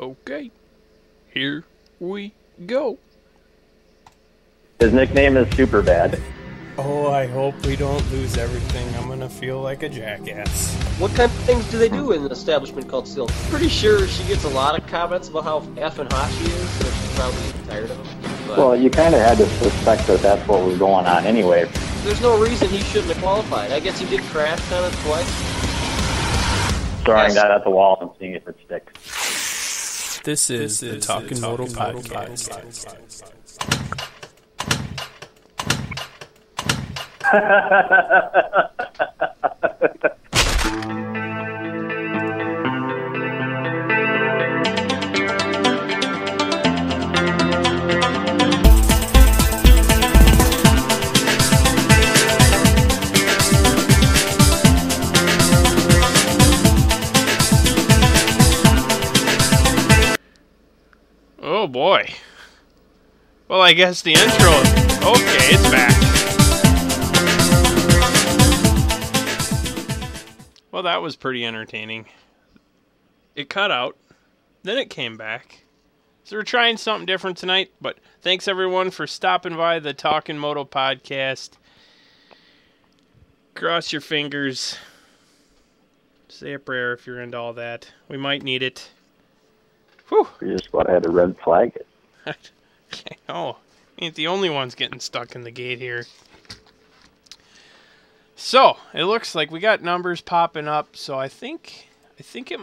Okay, here we go. His nickname is Superbad. Oh, I hope we don't lose everything. I'm gonna feel like a jackass. What kind of things do they do in an establishment called Silk? Pretty sure she gets a lot of comments about how effing hot she is, so she's probably tired of them. But Well, you kind of had to suspect that that's what was going on anyway. there's no reason he shouldn't have qualified. I guess he did crash kind of twice. Throwing Yes. that at the wall and seeing if it sticks. This is the Talkin' Moto podcast. Oh boy. Well, I guess the intro. Okay, it's back. Well, that was pretty entertaining. It cut out, then it came back. So we're trying something different tonight, but thanks everyone for stopping by the Talkin' Moto podcast. Cross your fingers. Say a prayer if you're into all that. We might need it. Whew. We just about had to red flag it. Oh, ain't the only ones getting stuck in the gate here. So, it looks like we got numbers popping up, so I think it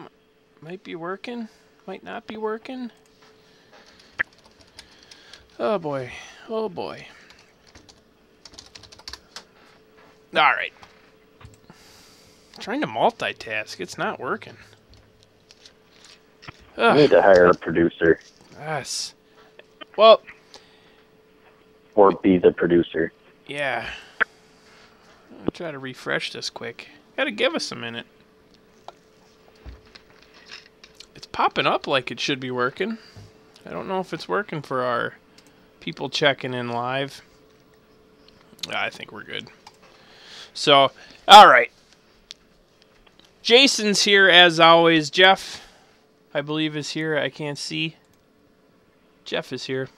might be working, might not be working. Oh boy, oh boy. Alright. Trying to multitask, it's not working. We need to hire a producer. Yes. Well, Or be the producer. yeah. I'll try to refresh this quick. Gotta give us a minute. It's popping up like it should be working. I don't know if it's working for our people checking in live. I think we're good. So, alright. Jason's here as always. Jeff, I believe, is here. I can't see. Jeff is here.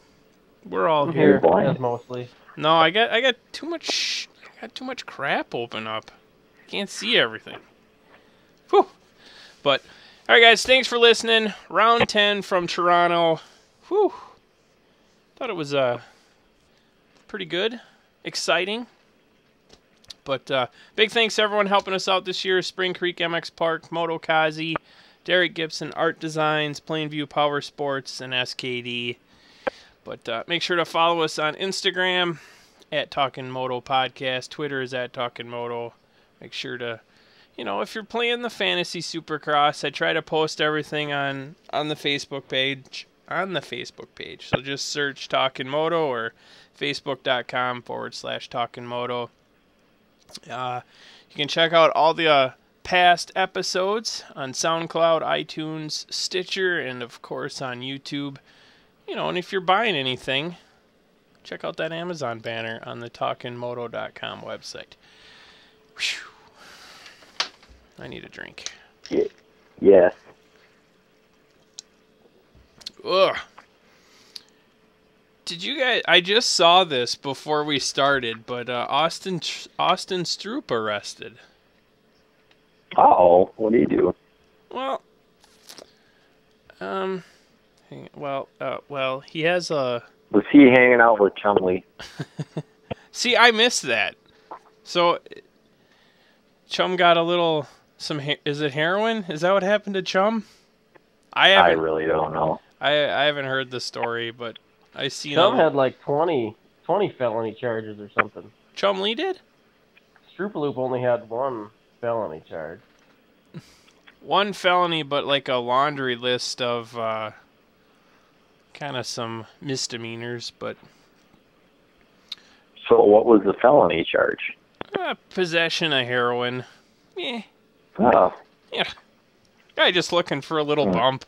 We're all here. Blind. Mostly. No, I got too much crap open up. I can't see everything. Whew. But all right, guys, thanks for listening. Round 10 from Toronto. Whew. Thought it was pretty good, exciting. But big thanks to everyone helping us out this year: Spring Creek MX Park, Moto Kazi, Derek Gibson Art Designs, Plainview Power Sports, and SKD. But make sure to follow us on Instagram at Talkin' Moto Podcast. Twitter is at Talkin' Moto. Make sure to, if you're playing the Fantasy Supercross, I try to post everything on the Facebook page. So just search Talkin' Moto or facebook.com/Talkin' Moto. You can check out all the past episodes on SoundCloud, iTunes, Stitcher, and of course on YouTube. And if you're buying anything, check out that Amazon banner on the talkinmoto.com website. Whew. I need a drink. Yes. Ugh. Did you guys... I just saw this before we started, but Austin Stroop arrested. Uh-oh. What do you do? Well, he has a... Was he hanging out with Chumley? See, I missed that. So, Chum got a little... Is it heroin? Is that what happened to Chum? I really don't know. I haven't heard the story, but I see... Chum had like 20 felony charges or something. Chumley did? Stroopaloop only had one felony charge. One felony, but like a laundry list of kind of some misdemeanors, but... So what was the felony charge? Possession of heroin. Yeah. Oh. Yeah. Guy just looking for a little bump.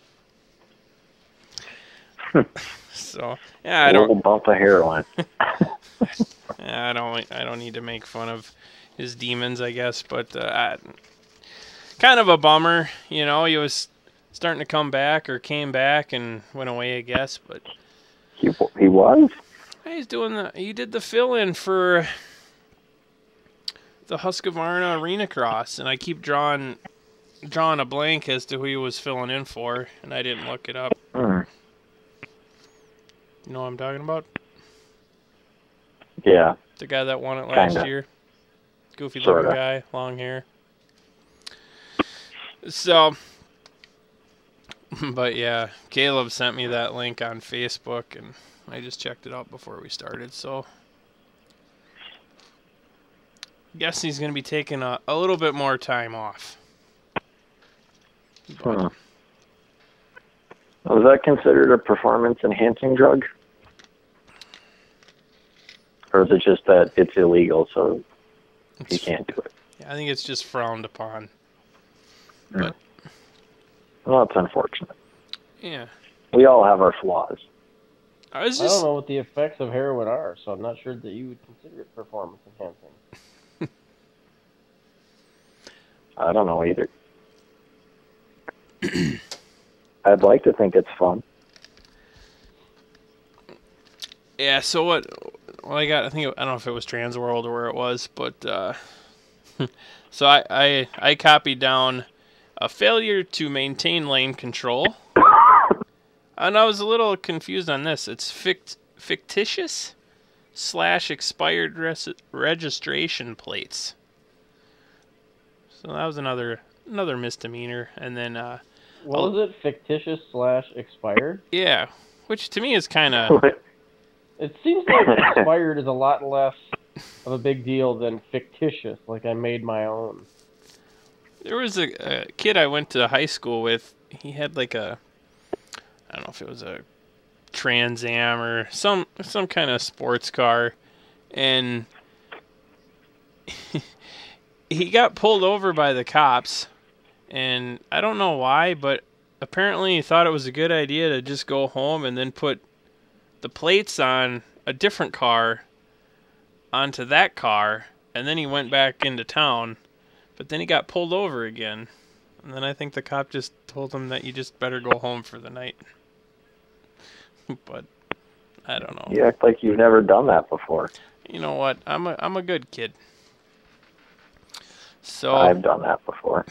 So, yeah, I A don't... little bump of heroin. I don't need to make fun of his demons, I guess, but kind of a bummer. He was starting to come back, or came back and went away, I guess. But He was? he did the fill-in for the Husqvarna Arena Cross, and I keep drawing a blank as to who he was filling in for, and I didn't look it up. Mm. You know what I'm talking about? Yeah. The guy that won it last year. Goofy looking guy, long hair. So, but yeah, Caleb sent me that link on Facebook, and I just checked it out before we started, so I guess he's going to be taking a little bit more time off. But, Was that considered a performance-enhancing drug? Or is it just that it's illegal, so you can't do it? Yeah, I think it's just frowned upon. Mm. But Well, that's unfortunate. yeah. We all have our flaws. I don't know what the effects of heroin are, so I'm not sure that you would consider it performance enhancing. I don't know either. I'd like to think it's fun. Yeah, so what? Well, I don't know if it was Transworld or where it was, but so I copied down a failure to maintain lane control, and I was a little confused on this. It's fictitious / expired registration plates. So that was another misdemeanor, and then what was it? Fictitious / expired? Yeah, which to me is kind of. It seems like expired is a lot less of a big deal than fictitious, like I made my own. There was a kid I went to high school with. He had like I don't know if it was a Trans Am or some kind of sports car, and he got pulled over by the cops, and I don't know why, but apparently he thought it was a good idea to just go home and then put the plates on a different car onto that car, and then he went back into town, but then he got pulled over again, and then I think the cop just told him that you just better go home for the night. But I don't know. You act like you've never done that before. You know what? I'm a good kid. So I've done that before.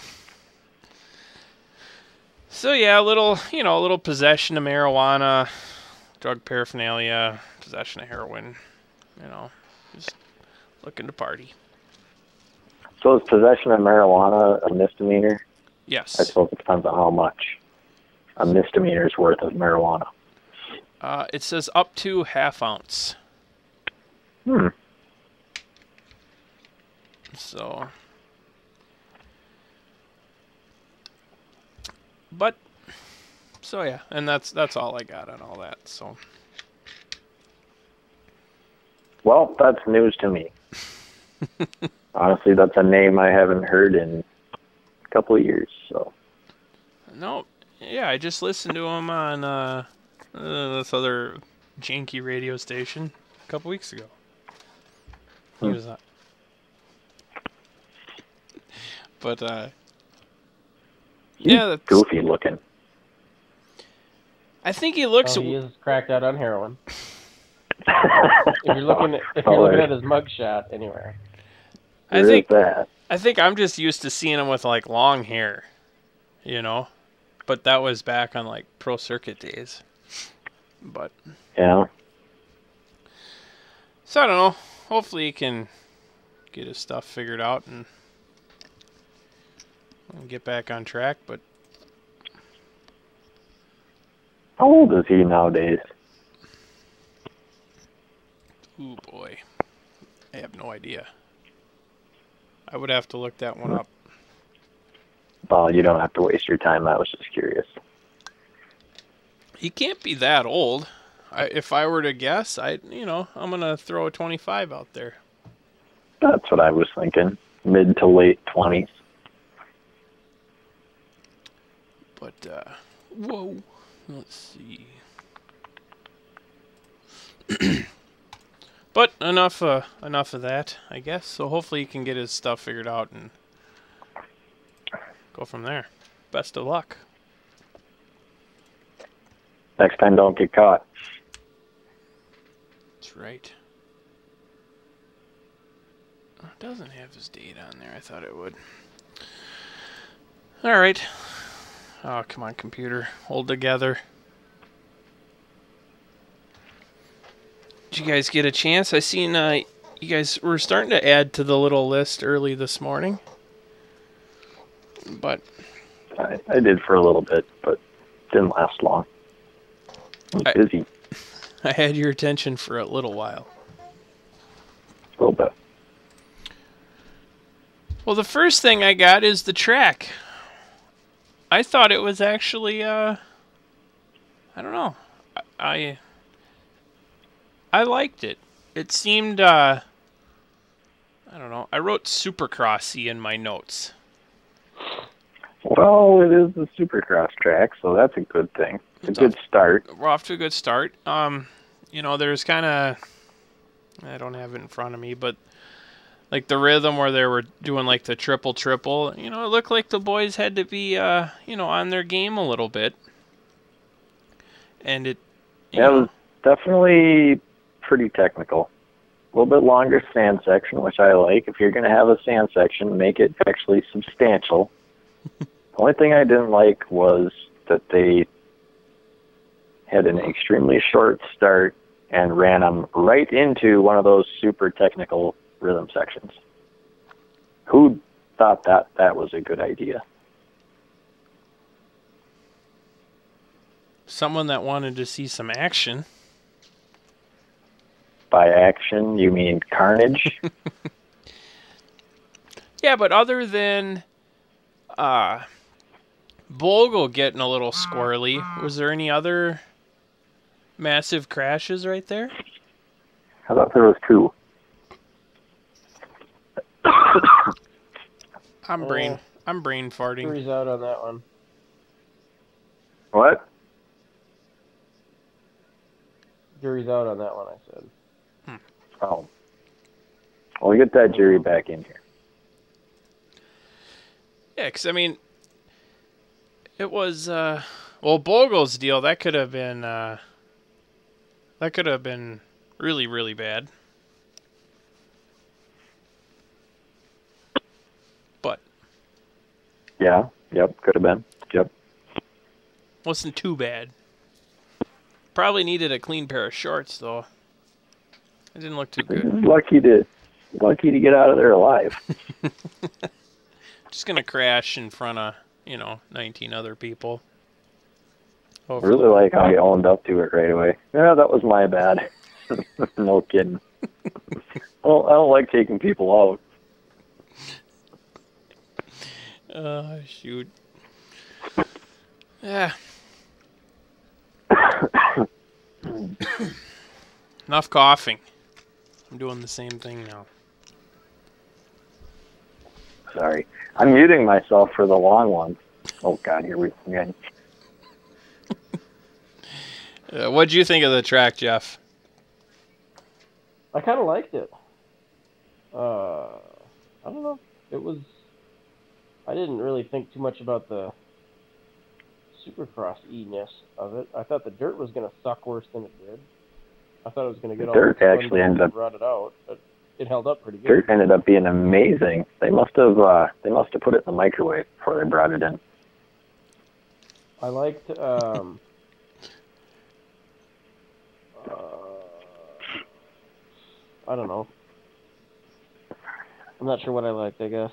So yeah, a little possession of marijuana, drug paraphernalia, possession of heroin, just looking to party. So is possession of marijuana a misdemeanor? Yes. I suppose it depends on how much a misdemeanor's worth of marijuana. It says up to ½ ounce. So, yeah, and that's all I got on all that. So. Well, that's news to me. Honestly, that's a name I haven't heard in a couple of years. So. No, yeah, I just listened to him on this other janky radio station a couple weeks ago. He was on. But yeah, that's goofy looking. I think he looks. He is cracked out on heroin. if you're looking at his mugshot, anyway. I think I'm just used to seeing him with like long hair, but that was back on like pro circuit days. But yeah. So I don't know. Hopefully he can get his stuff figured out and get back on track. But how old is he nowadays? Ooh boy, I have no idea. I would have to look that one up. Well, you don't have to waste your time. I was just curious. He can't be that old. If I were to guess, I'm gonna throw a 25 out there. That's what I was thinking. Mid to late 20s. But whoa, let's see. But enough of that, I guess. So hopefully he can get his stuff figured out and go from there. Best of luck. Next time, don't get caught. That's right. Oh, it doesn't have his date on there. I thought it would. All right. Oh, come on, computer. Hold together. Did you guys get a chance? I seen you guys were starting to add to the little list early this morning. But I did for a little bit, but didn't last long. I was busy. I had your attention for a little while. A little bit. Well, the first thing I got is the track. I thought it was actually, I don't know. I liked it. It seemed, I don't know. I wrote Supercrossy in my notes. Well, it is the Supercross track, so that's a good thing. It's a good start. We're off to a good start. You know, there's kind of, I don't have it in front of me, but like the rhythm where they were doing like the triple, you know, it looked like the boys had to be, you know, on their game a little bit. And it was definitely pretty technical. A little bit longer sand section, which I like. If you're going to have a sand section, make it actually substantial. The only thing I didn't like was that they had an extremely short start and ran them right into one of those super technical rhythm sections. Who thought that was a good idea? Someone that wanted to see some action. By action, you mean carnage? Yeah, but other than Bogle getting a little squirrely, was there any other massive crashes right there? I thought there was two. I'm brain farting. Jury's out on that one. What? Jury's out on that one, I said. Oh. Well, we get that jury back in here. Yeah, because, I mean, it was, well, Bogle's deal, that could have been really, really bad. But. Yeah, yep, could have been. Yep. Wasn't too bad. Probably needed a clean pair of shorts, though. It didn't look too good. Lucky to get out of there alive. Just gonna crash in front of, 19 other people. I really like how you owned up to it right away. Yeah, that was my bad. No kidding. Well, I don't like taking people out. Shoot. Yeah. Enough coughing. I'm doing the same thing now. Sorry. I'm muting myself for the long ones. Oh, God, here we go again. What'd you think of the track, Jeff? I kind of liked it. I don't know. It was... I didn't really think too much about the Supercross-e-ness of it. I thought the dirt was going to suck worse than it did. I thought it was going to get all dirt actually ended up rotted out, but it held up pretty good. Dirt ended up being amazing. They must have put it in the microwave before they brought it in. I liked I don't know. I'm not sure what I liked, I guess.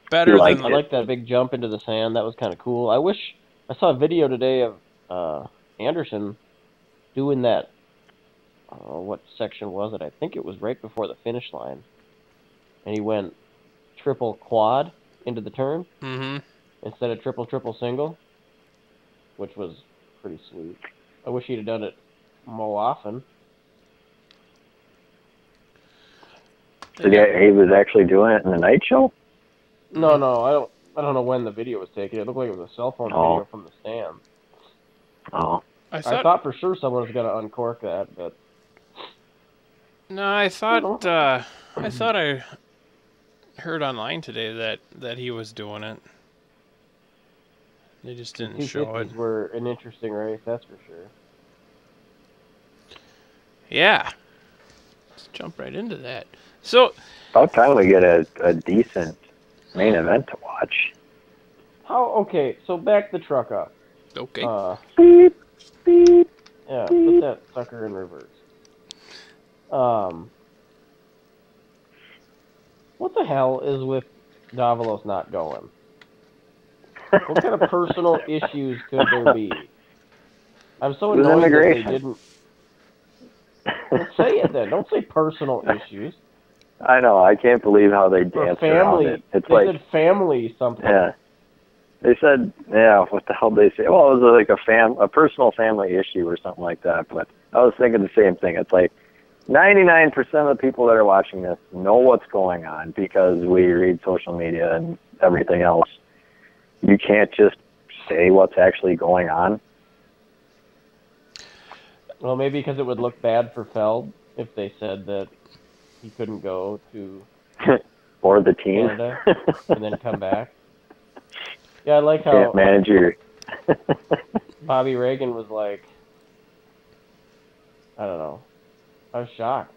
Better than I liked that big jump into the sand. That was kind of cool. I saw a video today of Anderson doing that. What section was it? I think it was right before the finish line. And he went triple quad into the turn instead of triple single, which was pretty sweet. I wish he'd have done it more often. So he was actually doing it in the night show? No, I don't know when the video was taken. It looked like it was a cell phone video from the stand. Oh. I thought for sure someone was going to uncork that, but... No, I thought I heard online today that he was doing it. They just The didn't show it. 250s were an interesting race, that's for sure. Yeah. Let's jump right into that. So, About time we get a decent main event to watch. Okay, so back the truck up. okay. Beep, beep. Yeah, put that sucker in reverse. What the hell is with Davalos not going? What kind of personal issues could there be? I'm so It was annoyed that they immigration. didn't. Well, say it then. Don't say personal issues. I know. I can't believe how they Or danced around family. it. It's They like, said family something. yeah. They said, yeah, what the hell did they say? Well, it was like a personal family issue or something like that. But I was thinking the same thing. It's like 99% of the people that are watching this know what's going on because we read social media and everything else. You can't just say what's actually going on. Well, maybe because it would look bad for Feld if they said that he couldn't go to Or the team. Canada and then come back. Yeah, I like how Can't manage your... Bobby Reagan was like, I don't know. I was shocked.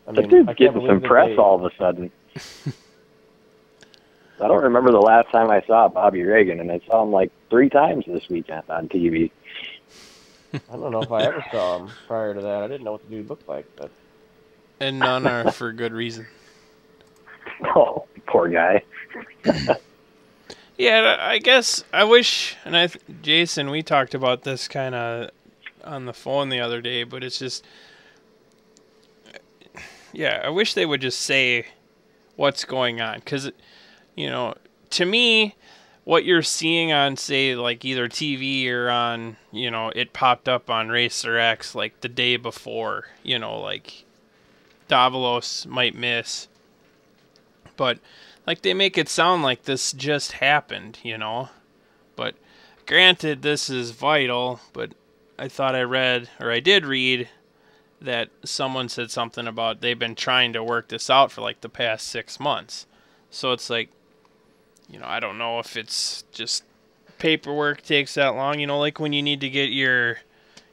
I That dude's I can't getting believe some that press they- all of a sudden. I don't remember the last time I saw Bobby Reagan, and I saw him like 3 times this weekend on TV. I don't know if I ever saw him prior to that. I didn't know what the dude looked like. But And none are for good reason. Oh, poor guy. Yeah, I guess I wish, and Jason, we talked about this kind of on the phone the other day, but it's just, yeah, I wish they would just say what's going on, because, you know, to me, what you're seeing on, say, like either TV or on, you know, it popped up on Racer X like the day before, you know, like Davalos might miss, but like they make it sound like this just happened, you know. But granted, this is vital, but I thought I did read that someone said something about they've been trying to work this out for like the past 6 months. So it's like, you know, I don't know if it's just paperwork takes that long, you know, like when you need to get your,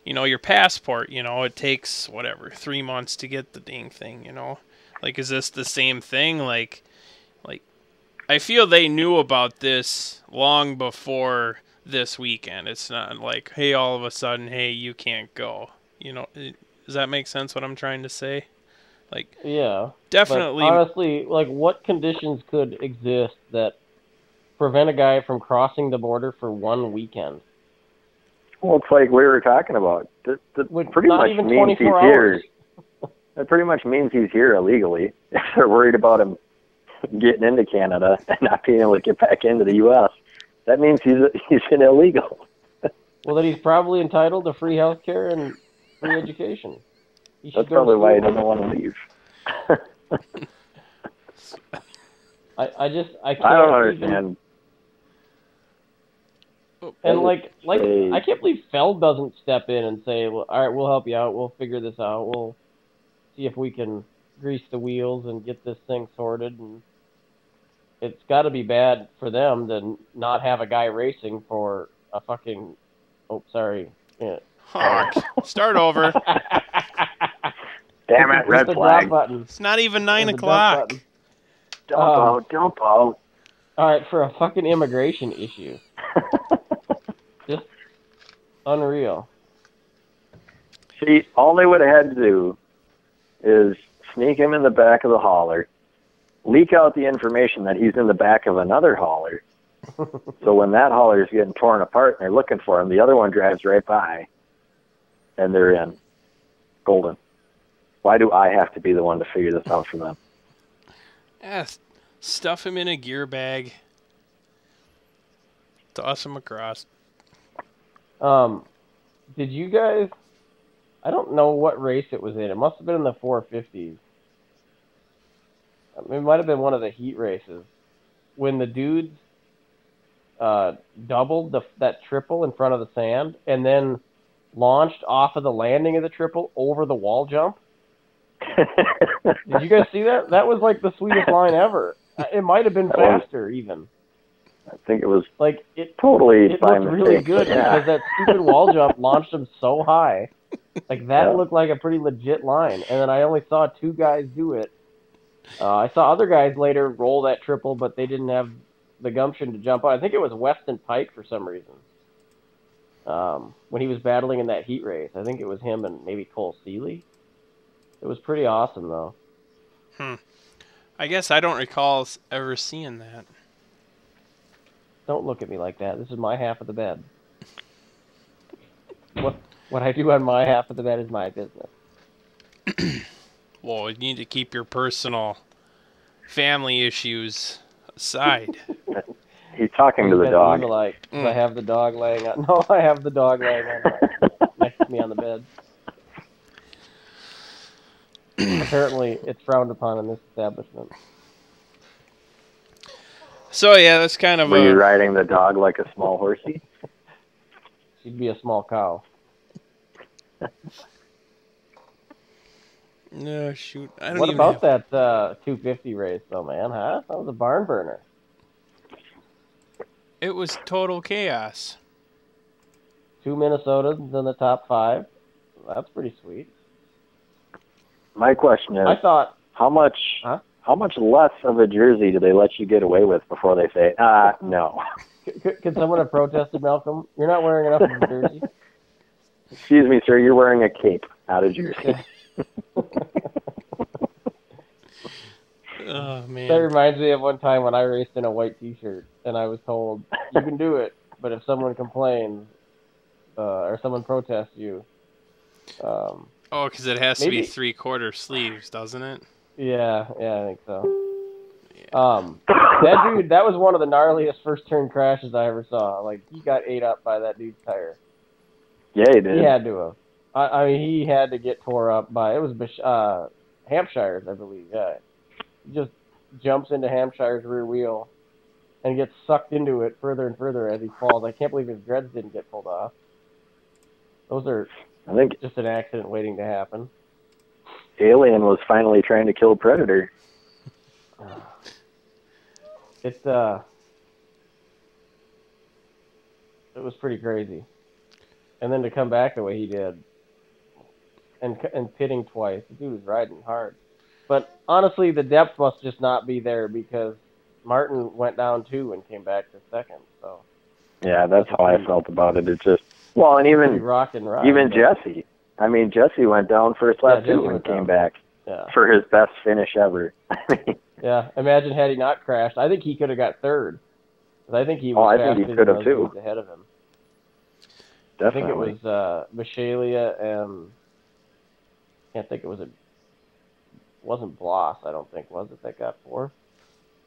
you know, your passport, you know, it takes whatever, 3 months to get the dang thing, you know. Like, is this the same thing? Like I feel they knew about this long before this weekend. It's not like, hey, all of a sudden, hey, you can't go. You know, does that make sense what I'm trying to say? Like, yeah, definitely. But honestly, like, what conditions could exist that prevent a guy from crossing the border for 1 weekend? Well, it's like we were talking about. With pretty not much even means he's 24 here. hours. That pretty much means he's here illegally. If they're worried about him getting into Canada and not being able to get back into the U.S., that means he's an illegal. Well, then he's probably entitled to free health care and free education. He should That's go to probably why he school. doesn't want to leave. I can't I don't even- understand. And like Say- I can't believe Feld doesn't step in and say, "Well, all right, we'll help you out. We'll figure this out. We'll see if we can grease the wheels and get this thing sorted." And it's got to be bad for them to not have a guy racing for a fucking. Oh, sorry. Yeah. Hawk, start over. Damn it, Hit red the flag. drop button. It's not even 9 There's a dump o'clock. button. Dump out, dump out. All right, for a fucking immigration issue. Just unreal. See, all they would have had to do is sneak him in the back of the hauler, leak out the information that he's in the back of another hauler. So when that hauler is getting torn apart and they're looking for him, the other one drives right by, and they're in. Golden. Why do I have to be the one to figure this out for them? Yeah, stuff him in a gear bag. Toss him across. Did you guys? I don't know what race it was in. It must have been in the 450s. It might have been one of the heat races when the dudes doubled that triple in front of the sand and then launched off of the landing of the triple over the wall jump. Did you guys see that? That was like the sweetest line ever. It might have been faster even. I think it was Like it totally It by looked mistake. really good yeah. because that stupid wall jump launched him so high. Like that Yeah. looked like a pretty legit line. And then I only saw 2 guys do it. I saw other guys later roll that triple, but they didn't have the gumption to jump on. I think it was Weston Pike for some reason. When he was battling in that heat race, I think it was him and maybe Cole Seeley. It was pretty awesome though. I guess I don't recall ever seeing that. Don't look at me like that. This is my half of the bed. What I do on my half of the bed is my business. Well, you need to keep your personal family issues aside. He's talking to the dog. Like, I have the dog laying on. No, I have the dog laying on next to me on the bed. Apparently, it's frowned upon in this establishment. So yeah, that's kind of Were you riding the dog like a small horsey? She'd be a small cow. No, shoot. I don't What even about have... that 250 race, though, man? Huh? That was a barn burner. It was total chaos. 2 Minnesotans in the top 5. That's pretty sweet. My question is, I thought, how much less of a jersey do they let you get away with before they say, no? Could someone have protested, Malcolm? You're not wearing enough of a jersey. Excuse me, sir. You're wearing a cape, not a jersey. Oh man. That reminds me of one time when I raced in a white T-shirt, and I was told, "You can do it, but if someone complains or someone protests you." Oh, because it has to be 3/4 sleeves, doesn't it? Yeah, I think so. Yeah. That dude, that was one of the gnarliest first turn crashes I ever saw. Like, he got ate up by that dude's tire. Yeah, he did. He had to have. I mean, he had to get tore up by, it was Hampshire's, I believe, yeah. He just jumps into Hampshire's rear wheel and gets sucked into it further and further as he falls. I can't believe his dreads didn't get pulled off. Those are just an accident waiting to happen. Alien was finally trying to kill Predator. It was pretty crazy. And then to come back the way he did, and pitting twice, the dude was riding hard. But honestly, the depth must just not be there because Martin went down 2 and came back to second. So yeah, that's how I felt about it. It's just and even Jesse. I mean, Jesse went down first lap too and came back for his best finish ever. Yeah, imagine had he not crashed. I think he could have got third. I think he was I think he could have too. Ahead of him. Definitely. I think it was Michaelia and I can't think wasn't Bloss, I don't think, was it, that got 4?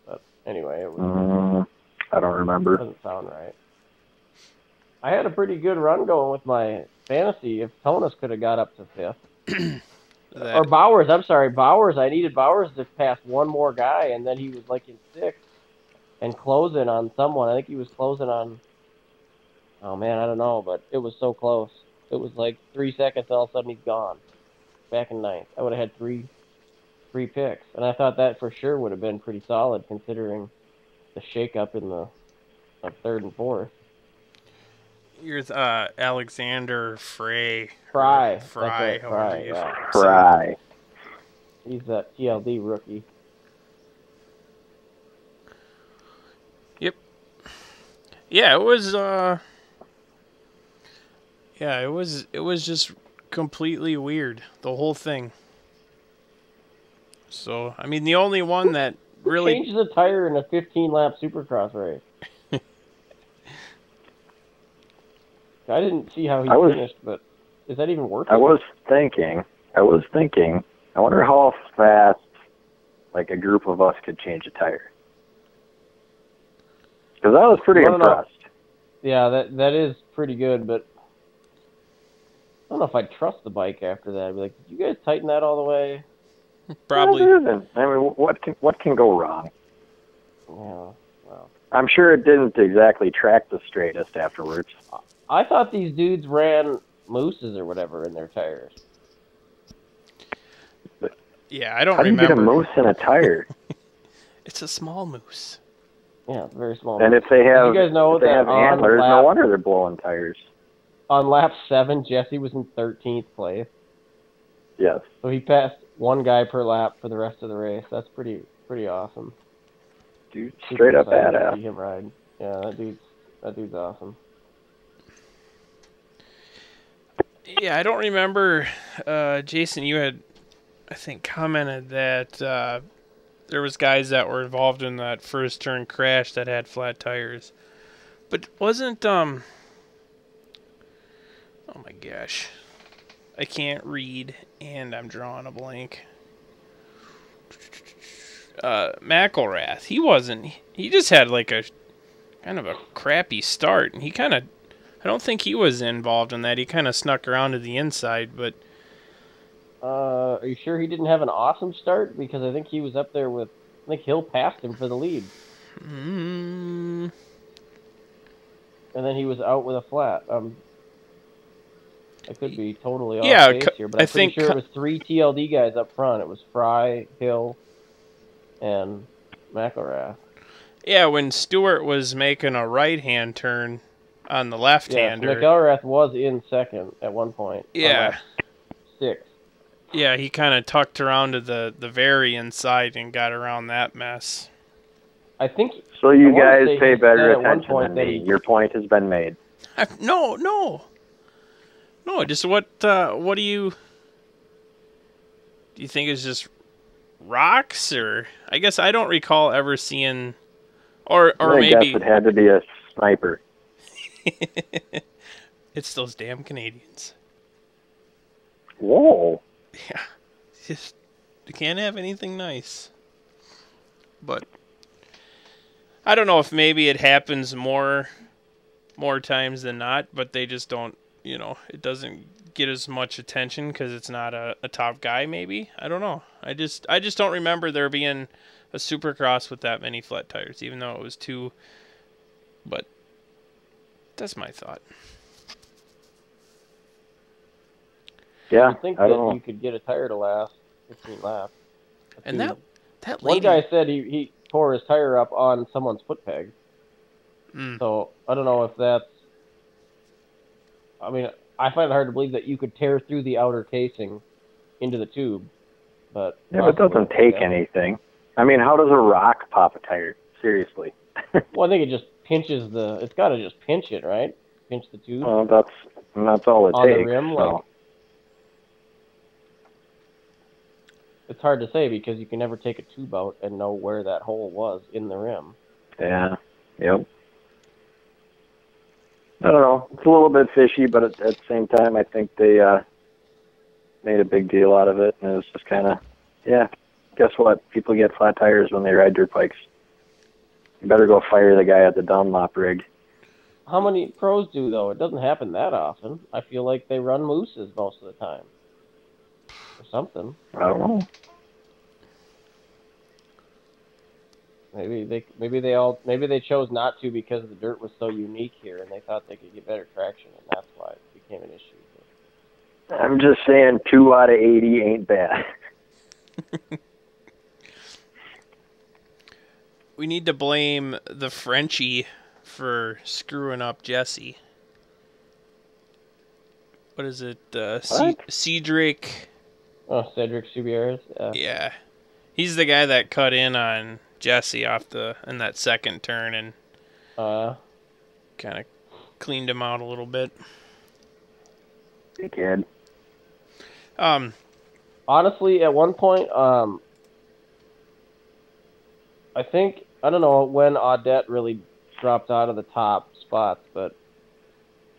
But anyway, it was. I don't remember. Doesn't sound right. I had a pretty good run going with my fantasy. If Tonus could have got up to 5th. Or Bowers, I'm sorry, Bowers. I needed Bowers to pass one more guy, and then he was like in 6th and closing on someone. I think he was closing on, oh man, I don't know, but it was so close. It was like 3 seconds, all of a sudden he's gone. Back in 9th. I would have had three picks, and I thought that for sure would have been pretty solid considering the shakeup in the 3rd and 4th. You're Alexander Fry. Fry. He's a TLD rookie. Yep. Yeah, it was. It was just completely weird, the whole thing. So, I mean, the only one that really changes a tire in a 15-lap Supercross race. I didn't see how he finished, but is that even worth it? I was thinking, I wonder how fast, like, a group of us could change a tire. Because I was pretty impressed. Yeah, that is pretty good, but I don't know if I'd trust the bike after that. I'd be like, did you guys tighten that all the way? Probably. Well, there isn't. I mean, what can go wrong? Yeah, well. I'm sure it didn't exactly track the straightest afterwards. I thought these dudes ran mooses or whatever in their tires. Yeah, I don't remember. How do you get a moose in a tire? It's a small moose. Yeah, it's very small. And if they have, you guys know if they that have on antlers, lap- no wonder they're blowing tires. On lap 7, Jesse was in 13th place. Yes. So he passed one guy per lap for the rest of the race. That's pretty awesome. Dude, Super straight up excited to badass. see him ride. Yeah, that dude's awesome. Yeah, I don't remember, Jason, you had, I think, commented that there was guys that were involved in that first turn crash that had flat tires. But wasn't, oh my gosh, I can't read, and I'm drawing a blank. McElrath, he just had like a kind of a crappy start, and I don't think he was involved in that. He kind of snuck around to the inside, but... Are you sure he didn't have an awesome start? Because I think he was up there with... I think Hill passed him for the lead. And then he was out with a flat. I could be totally off base here, but I'm pretty sure it was 3 TLD guys up front. It was Fry, Hill, and McElrath. Yeah, when Stewart was making a right-hand turn on the left-hander... Yeah, McElrath was in second at one point. Yeah. 6. Yeah, he kind of tucked around to the very inside and got around that mess. I think... So you guys pay better attention than me. Your point has been made. No, just what do you think is just rocks, or I guess I don't recall ever seeing, or maybe I guess it had to be a sniper. It's those damn Canadians. Whoa. Yeah, just you can't have anything nice. But I don't know if maybe it happens more times than not, but they just don't, it doesn't get as much attention because it's not a top guy, maybe. I don't know. I just don't remember there being a Supercross with that many flat tires, even though it was 2. But that's my thought. Yeah, I think that you could get a tire to last 15 laps. And that lady... One guy said he tore his tire up on someone's foot peg. So I don't know if that's... I mean, I find it hard to believe that you could tear through the outer casing into the tube. But yeah, but it doesn't take anything. I mean, how does a rock pop a tire? Seriously. Well, I think it just pinches the... It's got to just pinch it, right? Pinch the tube. Well, that's all it on takes. The rim, so. It's hard to say because you can never take a tube out and know where that hole was in the rim. Yeah. Yep. I don't know. It's a little bit fishy, but at the same time, I think they made a big deal out of it, and it was just kind of, yeah. Guess what? People get flat tires when they ride dirt bikes. You better go fire the guy at the Dunlop rig. How many pros do, though? It doesn't happen that often. I feel like they run mooses most of the time. Or something. I don't know. Maybe they chose not to because the dirt was so unique here, and they thought they could get better traction, and that's why it became an issue. I'm just saying 2 out of 80 ain't bad. We need to blame the Frenchie for screwing up Jesse. What is it? Cedric. Oh, Cedric Subieres? Yeah. He's the guy that cut in on Jesse in that second turn and kind of cleaned him out a little bit. Hey, kid. Honestly, at one point, I think, I don't know when Audette really dropped out of the top spots, but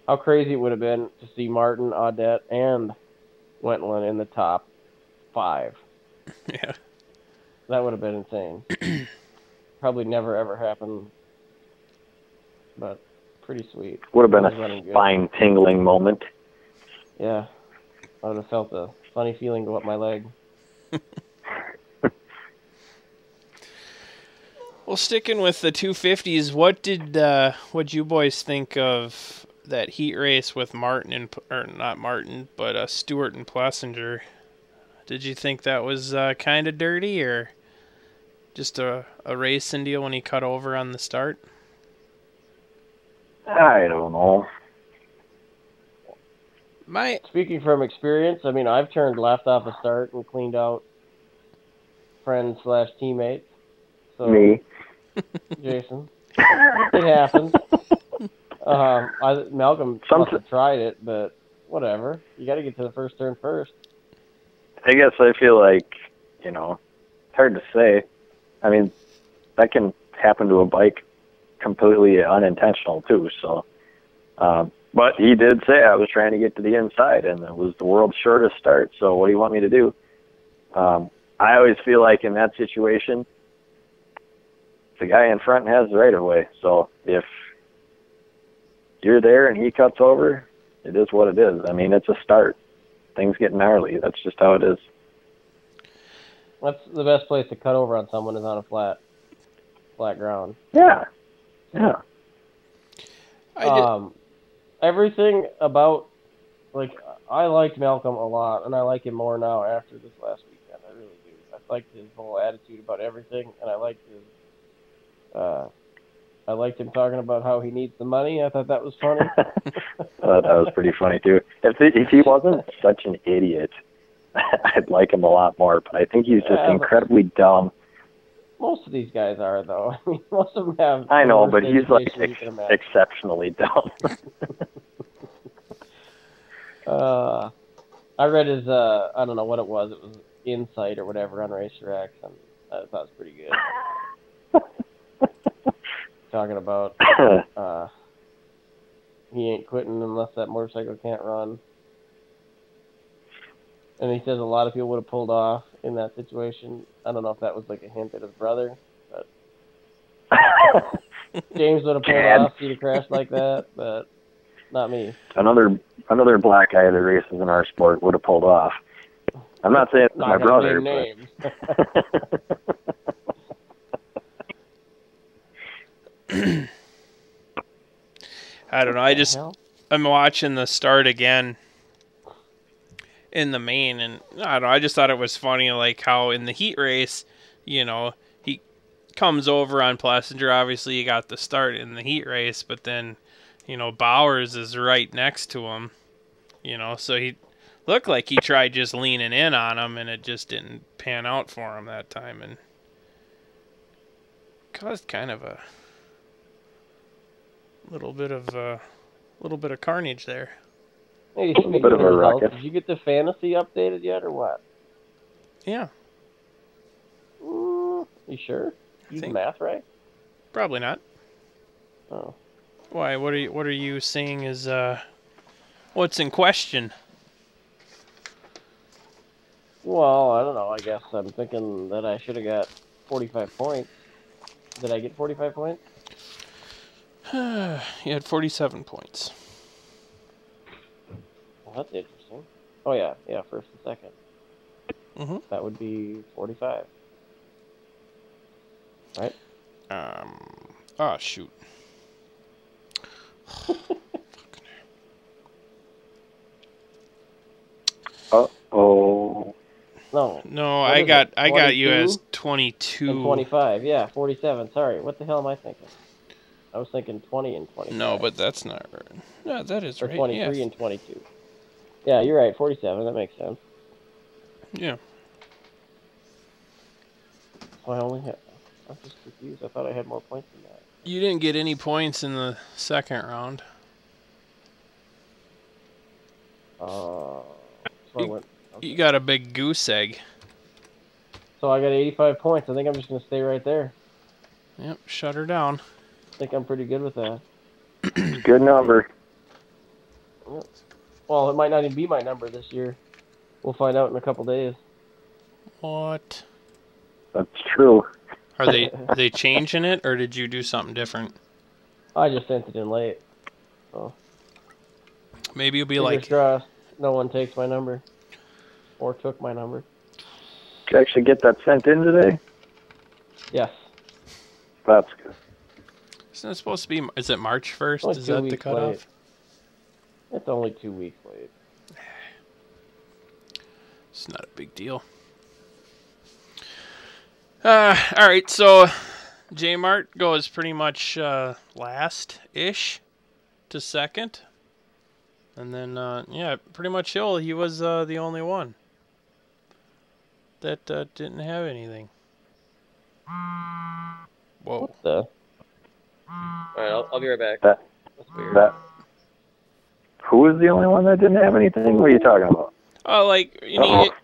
how crazy it would have been to see Martin, Audette, and Wentland in the top 5. Yeah. That would have been insane. Probably never, ever happened, but pretty sweet. Would have been a spine-tingling moment. Yeah. I would have felt a funny feeling go up my leg. Well, sticking with the 250s, what'd you boys think of that heat race with Martin Stewart and Plessinger? Did you think that was kind of dirty, or Just a racing deal when he cut over on the start? I don't know. Speaking from experience, I mean, I've turned left off a start and cleaned out friends/teammates. So, Me. Jason. It happens. Malcolm must have tried it, but whatever. You got to get to the first turn first. I guess I feel like, it's hard to say. I mean, that can happen to a bike completely unintentional too. So, but he did say I was trying to get to the inside, and it was the world's shortest start. So what do you want me to do? I always feel like in that situation, the guy in front has the right of way. So if you're there and he cuts over, it is what it is. I mean, it's a start. Things get gnarly. That's just how it is. That's the best place to cut over on someone is on a flat ground. Yeah. Everything about, I liked Malcolm a lot, and I like him more now after this last weekend. I really do. I liked his whole attitude about everything, and I liked him talking about how he needs the money. I thought that was funny. That was pretty funny too. If he wasn't such an idiot, I'd like him a lot more. But I think he's just incredibly dumb. Most of these guys are, though. I mean, most of them have. I know, but he's exceptionally dumb. I read his, I don't know what it was. It was Insight or whatever on Racer X, and I thought it was pretty good. Talking about he ain't quitting unless that motorcycle can't run. And he says a lot of people would have pulled off in that situation. I don't know if that was like a hint at his brother, but James would have pulled off. He'd have crashed like that, but not me. Another black guy that races in our sport would have pulled off. I'm not saying it's my brother, but... I don't know. I'm watching the start again in the main, and I don't know. I just thought it was funny, like how in the heat race, he comes over on Plessinger. Obviously, he got the start in the heat race, but then, Bowers is right next to him. So he looked like he tried just leaning in on him, and it just didn't pan out for him that time, and caused kind of a little bit of carnage there. Hey, speaking of results, did you get the fantasy updated yet, or what? Yeah. You sure? You do math right? Probably not. Oh. Why? What are you saying is what's in question? Well, I don't know. I guess I'm thinking that I should have got 45 points. Did I get 45 points? You had 47 points. Well, that's interesting. Oh, yeah, first and second. Mm-hmm. That would be 45. Right? Oh, shoot. Uh-oh. No, I got you as 22. And 25, yeah, 47. Sorry, what the hell am I thinking? I was thinking 20 and 25. No, but that's not right. No, that is or right. 23 and 22. Yeah, you're right, 47. That makes sense. Yeah. So I'm just confused. I thought I had more points than that. You didn't get any points in the second round. You got a big goose egg. So I got 85 points. I think I'm just going to stay right there. Yep, shut her down. I think I'm pretty good with that. Good number. Well, it might not even be my number this year. We'll find out in a couple days. What? That's true. Are they changing it, or did you do something different? I just sent it in late. So maybe you'll be like... crossed, no one takes my number. Or took my number. Did you actually get that sent in today? Yes. That's good. Isn't it supposed to be... Is it March 1st? Is that the cutoff? Late. It's only 2 weeks late. It's not a big deal. All right, so J Mart goes pretty much last-ish to second. And then, yeah, pretty much Hill, he was the only one that didn't have anything. Whoa. What the? Alright, I'll be right back. That's weird. Who was the only one that didn't have anything? What are you talking about? Oh, like,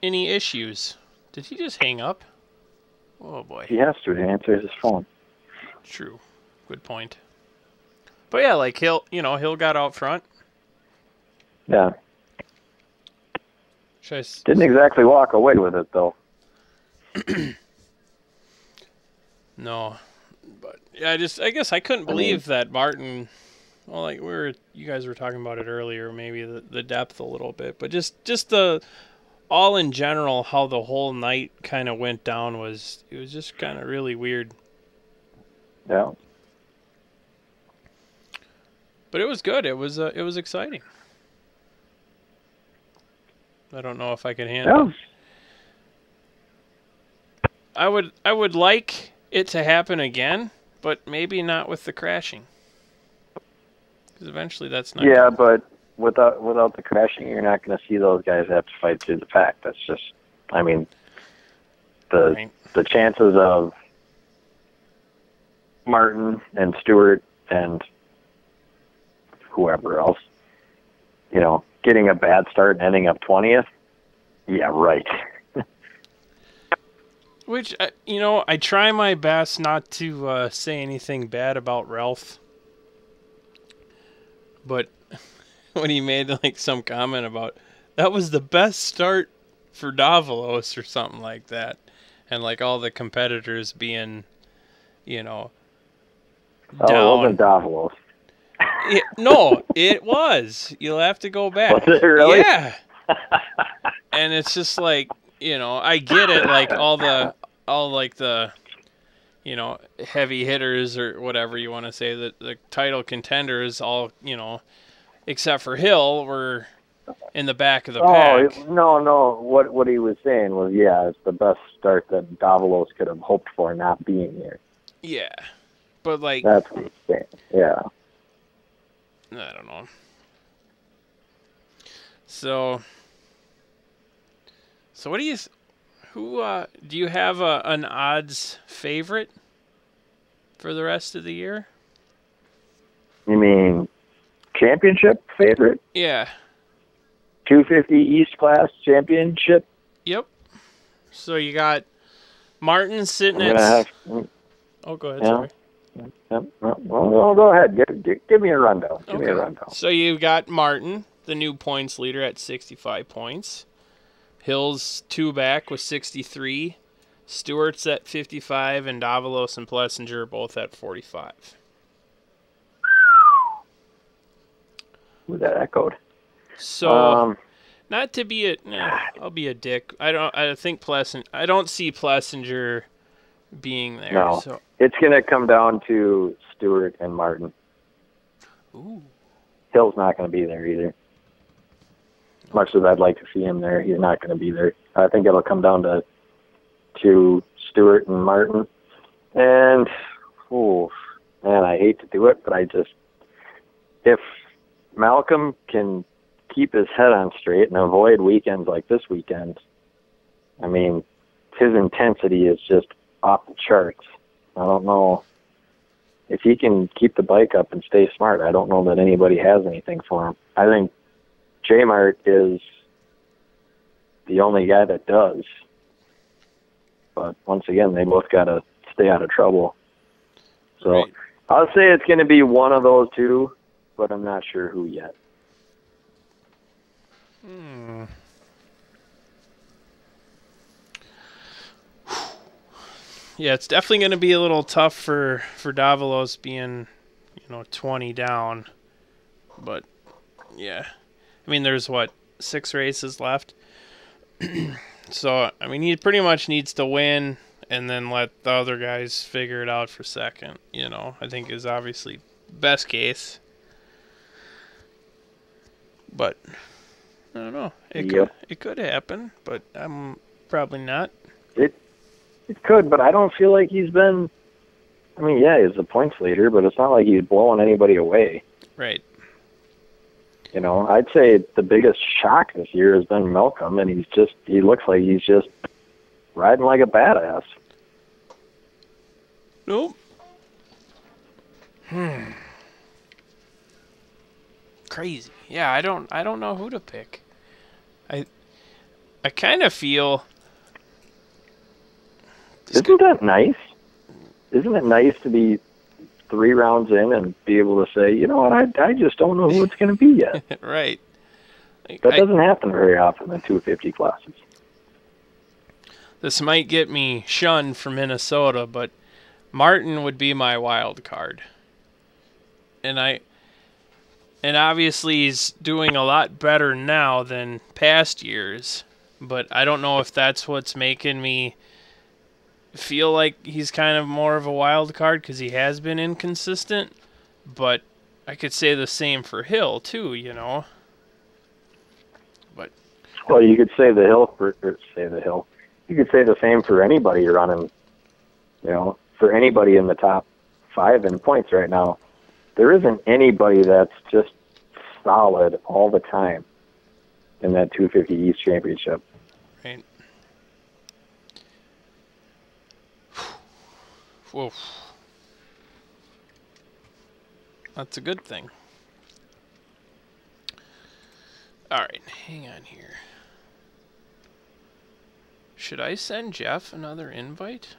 any issues? Did he just hang up? Oh, boy. He has to answer his phone. True. Good point. But, yeah, like, Hill got out front. Yeah. Didn't exactly walk away with it, though. No. But, yeah, I guess I couldn't believe that Martin... Well, like you guys were talking about it earlier, maybe the depth a little bit, but just the all in general, how the whole night kind of went down it was just kind of really weird. Yeah. But it was good. It was exciting. I don't know if I could handle. Yeah. I would like it to happen again, but maybe not with the crashing. Because eventually that's not... Yeah, but without the crashing, you're not going to see those guys have to fight through the pack. That's just... I mean, the chances of Martin and Stewart and whoever else, getting a bad start and ending up 20th, yeah, right. Which, I try my best not to say anything bad about Ralph. But when he made like some comment about that was the best start for Davalos or something like that, and like all the competitors being, down. Oh, it wasn't Davalos. No, it was. You'll have to go back. Was it really? Yeah. And it's just like, I get it, like all the heavy hitters or whatever you want to say, that the title contenders all, except for Hill, were in the back of the pack. No. What he was saying was, yeah, it's the best start that Davalos could have hoped for not being here. Yeah. But, like... That's what he's saying, yeah. I don't know. So what do you... do you have an odds favorite for the rest of the year? You mean championship favorite? Yeah. 250 East Class championship? Yep. So you got Martin sitting at... Oh, go ahead, sorry. Well, go ahead. Give me a rundown. Give me a rundown. So you've got Martin, the new points leader, at 65 points. Hill's 2 back with 63. Stewart's at 55, and Davalos and Plessinger both at 45. Ooh, that echoed. So, not to be I'll be a dick. I don't see Plessinger being there. No, so. It's going to come down to Stewart and Martin. Ooh. Hill's not going to be there either. As much as I'd like to see him there, he's not going to be there. I think it'll come down to Stewart and Martin. And, man, I hate to do it, but if Malcolm can keep his head on straight and avoid weekends like this weekend, I mean, his intensity is just off the charts. I don't know. If he can keep the bike up and stay smart, I don't know that anybody has anything for him. I think J-Mart is the only guy that does. But once again, they both got to stay out of trouble. So right. I'll say it's going to be one of those two, but I'm not sure who yet. Yeah, it's definitely going to be a little tough for Davalos being, 20 down. But, yeah. I mean, there's, 6 races left? So, I mean, he pretty much needs to win and then let the other guys figure it out for second, I think is obviously best case. But, I don't know. It could happen, but I'm probably not. It could, but I don't feel like he's been. I mean, yeah, he's the points leader, but it's not like he's blowing anybody away. Right. You know, I'd say the biggest shock this year has been Malcolm, and he looks like he's just riding like a badass. Nope. Crazy. Yeah, I don't know who to pick. I kind of feel. Isn't that nice? Isn't it nice to be 3 rounds in and be able to say, you know what, I just don't know who it's going to be yet. Right. Like, that doesn't happen very often in 250 classes. This might get me shunned from Minnesota, but Martin would be my wild card. And obviously he's doing a lot better now than past years, but I don't know if that's what's making me feel like he's kind of more of a wild card because he has been inconsistent, but I could say the same for Hill too, you know. But well, you could say You could say the same for anybody running. You know, for anybody in the top 5 in points right now, there isn't anybody that's just solid all the time in that 250 East Championship. right. Whoa. That's a good thing. All right, hang on here. Should I send Jeff another invite?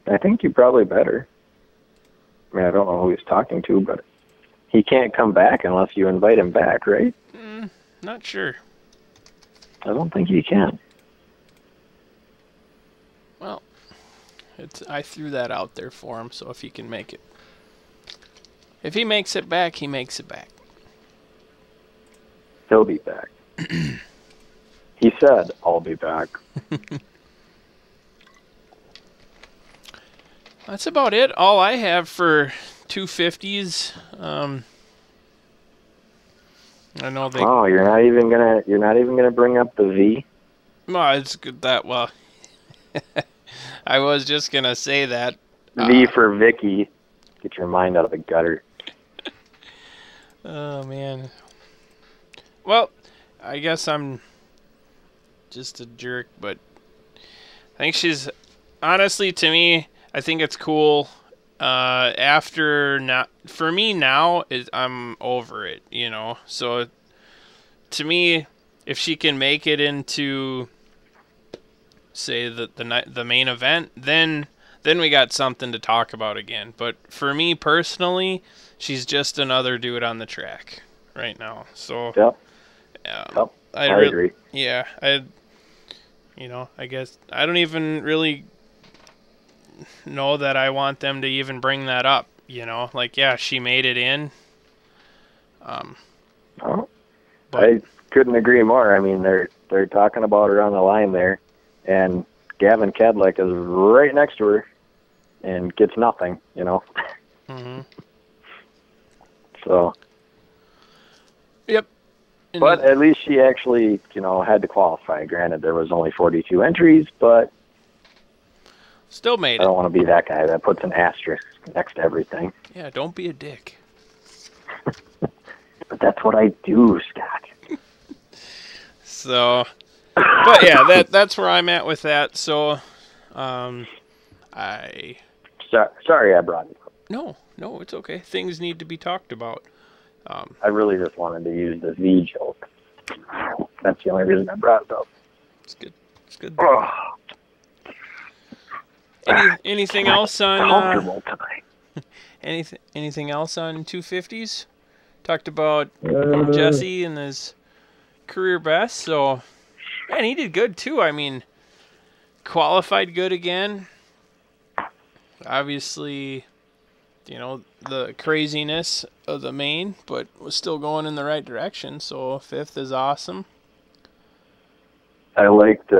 I think you probably better. I mean, I don't know who he's talking to, but he can't come back unless you invite him back, right? Not sure. I don't think he can. Well, I threw that out there for him, so if he can make it. If he makes it back, he makes it back. He'll be back. He said, I'll be back. That's about it. All I have for 250s. I know they. Oh, you're not even gonna bring up the V? Well, it's good that well. I was just gonna say that. V for Vicky. Get your mind out of the gutter. Oh man. Well, I guess I'm just a jerk, but I think she's honestly, to me, I think it's cool. For me now, I'm over it, you know. So to me, if she can make it into, say, the main event, then we got something to talk about again. But for me personally, she's just another dude on the track right now. So yep. Yep. I agree. Yeah, I guess I don't even really know that I want them to even bring that up, you know? Like, yeah, she made it in. But I couldn't agree more. I mean, they're talking about her on the line there, and Gavin Kedlick is right next to her and gets nothing, you know? Mm-hmm. So. Yep. But at least she actually, you know, had to qualify. Granted, there was only 42 entries, but still made it. I don't want to be that guy that puts an asterisk next to everything. Yeah, don't be a dick. But that's what I do, Scott. So, but yeah, that's where I'm at with that. So, Sorry, I brought it up. No, it's okay. Things need to be talked about. I really just wanted to use the V joke. That's the only reason I brought it up. It's good. It's good. Anything else on? Comfortable tonight. Anything else on 250s? Talked about Jesse and his career best. So, man, he did good too. I mean, qualified good again. Obviously, you know, the craziness of the main, but was still going in the right direction. So 5th is awesome. I liked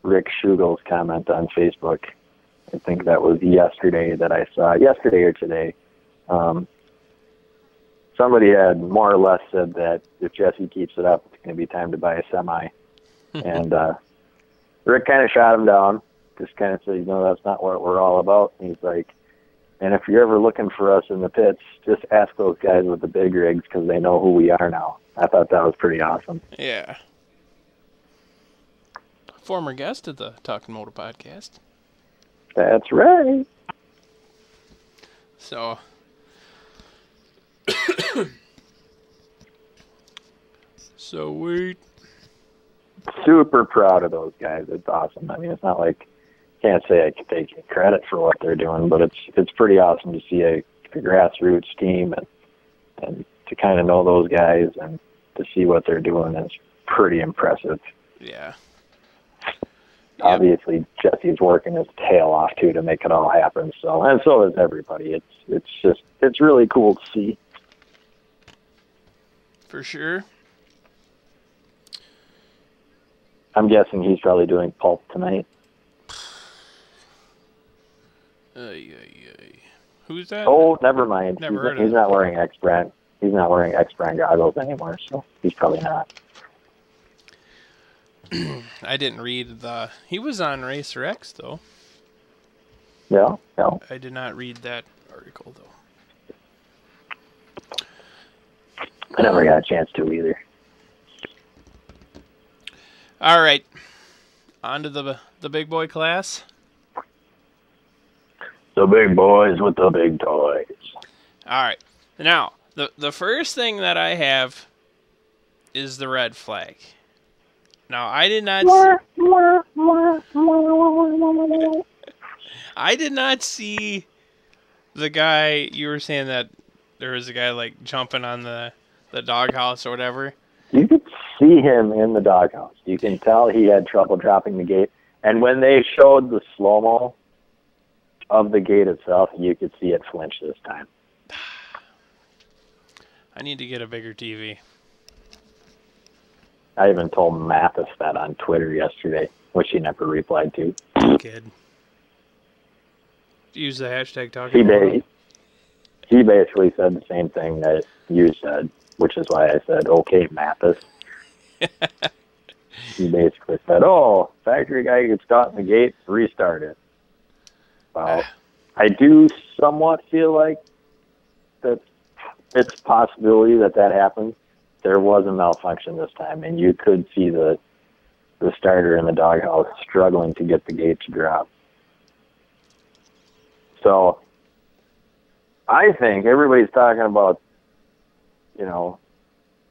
Rick Schugel's comment on Facebook. I think that was yesterday that I saw, yesterday or today. Somebody had more or less said that if Jesse keeps it up, it's going to be time to buy a semi. And Rick kind of shot him down. just kind of said, that's not what we're all about. And he's like, and if you're ever looking for us in the pits, just ask those guys with the big rigs because they know who we are now. I thought that was pretty awesome. Yeah. Former guest of the Talkin Moto podcast. That's right. So, sweet. Super proud of those guys. It's awesome. I mean, it's not like, can't say I can take credit for what they're doing, but it's pretty awesome to see a grassroots team and to kind of know those guys and to see what they're doing is pretty impressive. Yeah. Obviously, Jesse's working his tail off too to make it all happen. So, and so is everybody. It's really cool to see. For sure. I'm guessing he's probably doing pulp tonight. Who's that? Oh, never mind. Never heard of He's it. not wearing X brand. He's not wearing X brand goggles anymore, so he's probably not. I didn't read the. He was on Racer X though. Yeah, no. I did not read that article though. I never got a chance to either. All right, on to the big boy class. The big boys with the big toys. All right, now the first thing that I have is the red flag. Now I did not. I did not see the guy. You were saying that there was a guy like jumping on the doghouse or whatever. You could see him in the doghouse. You can tell he had trouble dropping the gate. And when they showed the slow-mo of the gate itself, you could see it flinch this time. I need to get a bigger TV. I even told Mathis that on Twitter yesterday, which he never replied to. Kid. Use the hashtag talking. He basically said the same thing that you said, which is why I said, okay, Mathis. He basically said, oh, factory guy gets caught in the gate, restart it. Well, I do somewhat feel like that it's a possibility that happens. There was a malfunction this time, and you could see the starter in the doghouse struggling to get the gate to drop. So I think everybody's talking about,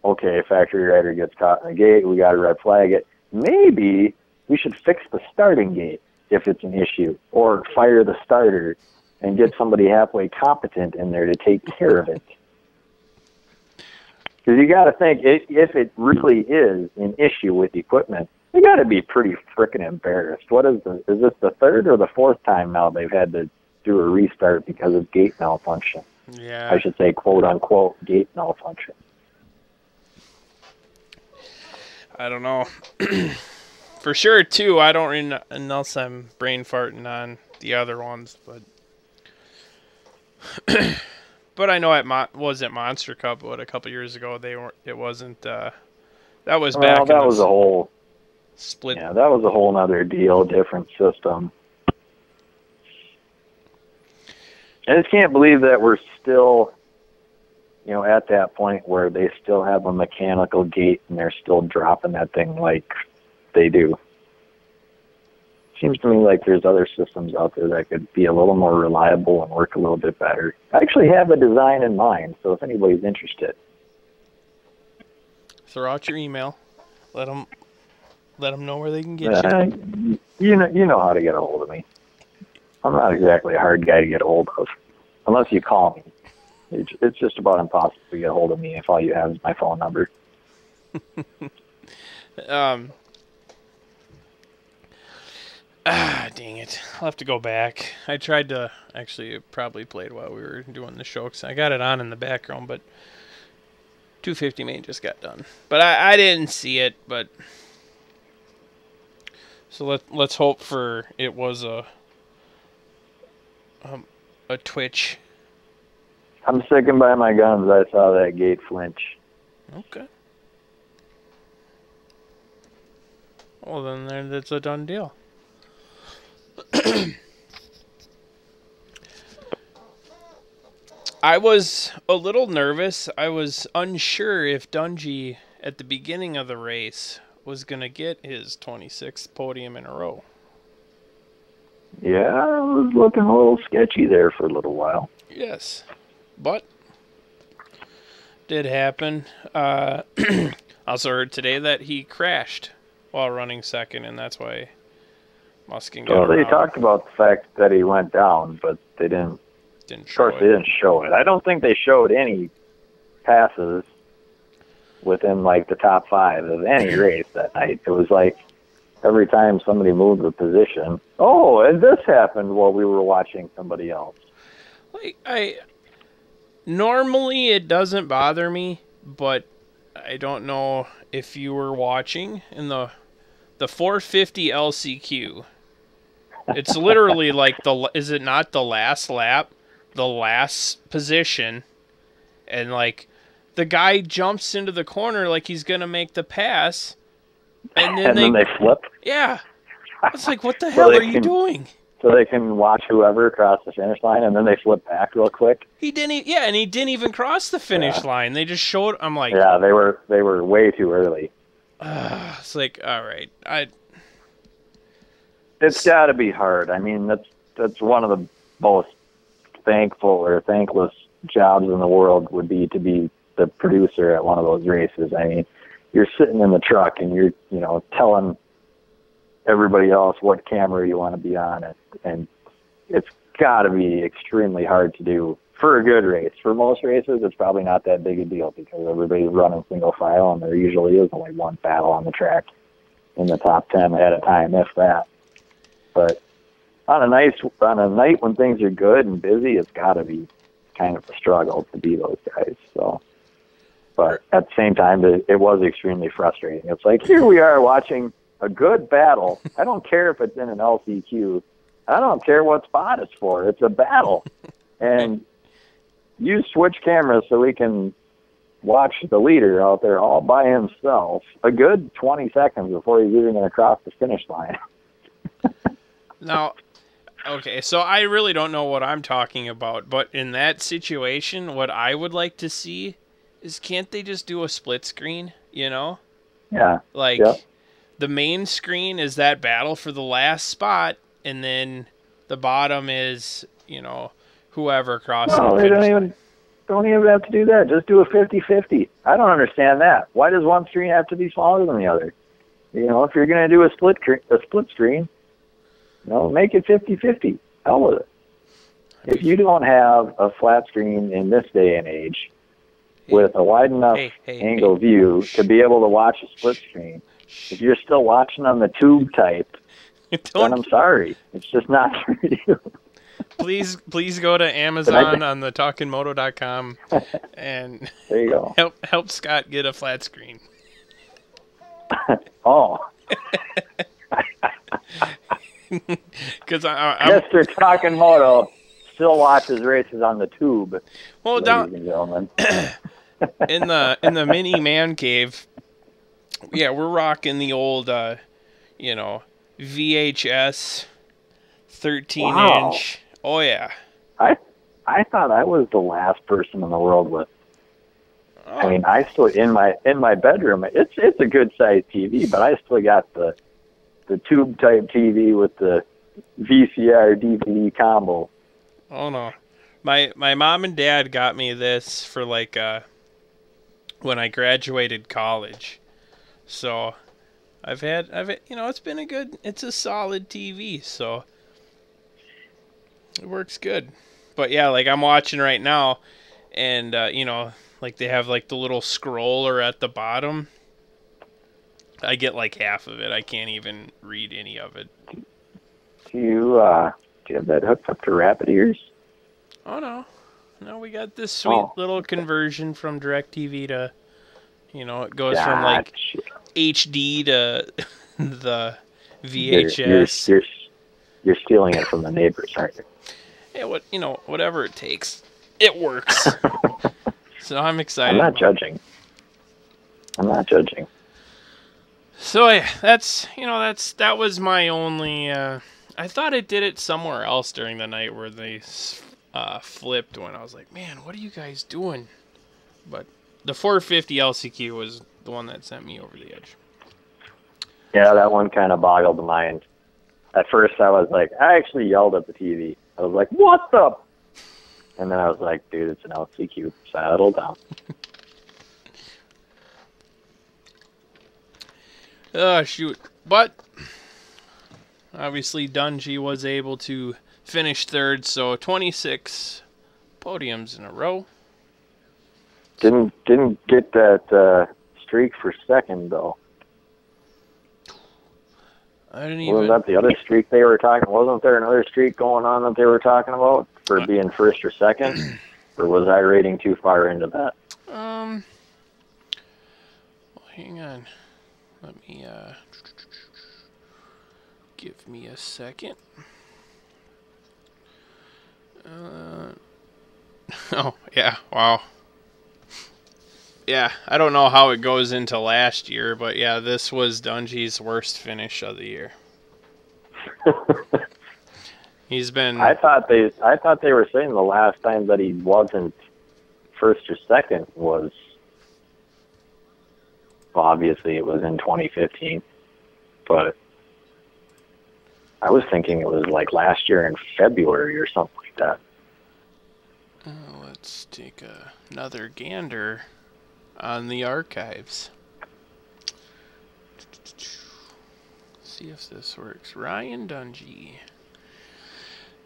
okay, factory rider gets caught in the gate, we got to red flag it. Maybe we should fix the starting gate if it's an issue, or fire the starter and get somebody halfway competent in there to take care of it. Because you got to think, if it really is an issue with equipment, you got to be pretty frickin' embarrassed. Is this the third or the fourth time now they've had to do a restart because of gate malfunction? Yeah. I should say, quote unquote, gate malfunction. I don't know. For sure, too, I don't unless I'm brain farting on the other ones, but but I know was it Monster Cup, a couple years ago it wasn't that was back that was a whole split. Yeah, that was a whole nother deal, different system. I just can't believe that we're still at that point where they still have a mechanical gate and they're still dropping that thing like they do. Seems to me like there's other systems out there that could be a little more reliable and work a little bit better. I actually have a design in mind, so if anybody's interested. Throw out your email. Let them know where they can get you. You know how to get a hold of me. I'm not exactly a hard guy to get a hold of, unless you call me. It's just about impossible to get a hold of me if all you have is my phone number. Dang it. I'll have to go back. I tried to, actually, it probably played while we were doing the show, because I got it on in the background, but 250 main just got done. But I didn't see it, but so let's hope for it was a twitch. I'm sticking by my guns. I saw that gate flinch. Okay. Well, then that's a done deal. I was a little nervous. I was unsure if Dungey at the beginning of the race was going to get his 26th podium in a row. Yeah, it was looking a little sketchy there for a little while. Yes, but did happen. Also heard today that he crashed while running second, and that's why Muskin got Well, they around. talked about the fact that he went down, but they didn't. Didn't Of show course, they it. didn't show it. I don't think they showed any passes within like the top 5 of any race that night. It was like every time somebody moved the position, oh, and this happened while we were watching somebody else. Like normally it doesn't bother me, but I don't know if you were watching in the 450 LCQ. It's literally like is it not the last lap, the last position, and like the guy jumps into the corner like he's gonna make the pass, and then they flip. Yeah, it's like, what the hell are you doing? So they can watch whoever across the finish line, and then they flip back real quick. He didn't. And he didn't even cross the finish line. They just showed. I'm like, yeah, they were way too early. It's like, all right, It's got to be hard. I mean, that's one of the most thankful or thankless jobs in the world would be to be the producer at one of those races. I mean, you're sitting in the truck and you're telling everybody else what camera you want to be on, and it's got to be extremely hard to do for a good race. For most races, it's probably not that big a deal because everybody's running single file, and there usually is only one battle on the track in the top 10 at a time, if that. But on a night when things are good and busy, it's got to be kind of a struggle to be those guys. So, but at the same time, it was extremely frustrating. It's like, here we are watching a good battle. I don't care if it's in an LCQ. I don't care what spot it's for. It's a battle. And you switch cameras so we can watch the leader out there all by himself a good 20 seconds before he's even going to cross the finish line. Now, okay, so I really don't know what I'm talking about, but in that situation, what I would like to see is, can't they just do a split screen, Yeah. Like, yep. The main screen is that battle for the last spot, and then the bottom is, whoever crosses No, the they finish don't even have to do that. Just do a 50-50. I don't understand that. Why does one screen have to be smaller than the other? If you're going to do a split screen, make it 50-50. Hell with it. If you don't have a flat screen in this day and age with a wide enough angle view to be able to watch a split screen, if you're still watching on the tube type, then I'm sorry. It's just not for you. Please go to Amazon on the talkinmoto.com and there you go. Help Scott get a flat screen. Oh. Because Mr. Talkin Moto still watches races on the tube. Well, ladies and gentlemen. in the mini man cave, yeah, we're rocking the old VHS 13-inch. Oh yeah. I thought I was the last person in the world with. I mean, I still in my bedroom. It's a good sized TV, but I still got the tube type TV with the VCR DVD combo. Oh no, my mom and dad got me this for like when I graduated college. So I've it's been it's a solid TV, so it works good. But yeah, like I'm watching right now, and like they have like the little scroller at the bottom. I get like half of it. I can't even read any of it. Do you have that hooked up to Rapid Ears? Oh no, we got this sweet little conversion from DirecTV to, it goes from like HD to the VHS. You're stealing it from the neighbors, aren't you? Yeah, whatever it takes, it works. So I'm excited. I'm not judging. So yeah, that was my only I thought it did it somewhere else during the night where they flipped when I was like, man, what are you guys doing? But the 450 LCQ was the one that sent me over the edge. Yeah, that one kind of boggled the mind. At first, I was like, I actually yelled at the TV. I was like, what the? And then I was like, dude, it's an LCQ. Settle down. Shoot. But obviously Dungey was able to finish third, so 26 podiums in a row. Didn't get that streak for second, though. I didn't even... Wasn't that the other streak they were talking? Wasn't there another streak going on that they were talking about for being first or second? Or was I reading too far into that? Well, hang on. Let me, give me a second. Oh, yeah, wow. Yeah, I don't know how it goes into last year, but yeah, this was Dungey's worst finish of the year. He's been... I thought they were saying the last time that he wasn't first or second was... Well, obviously it was in 2015, but I was thinking it was like last year in February or something like that. Let's take another gander on the archives. See if this works. Ryan Dungey.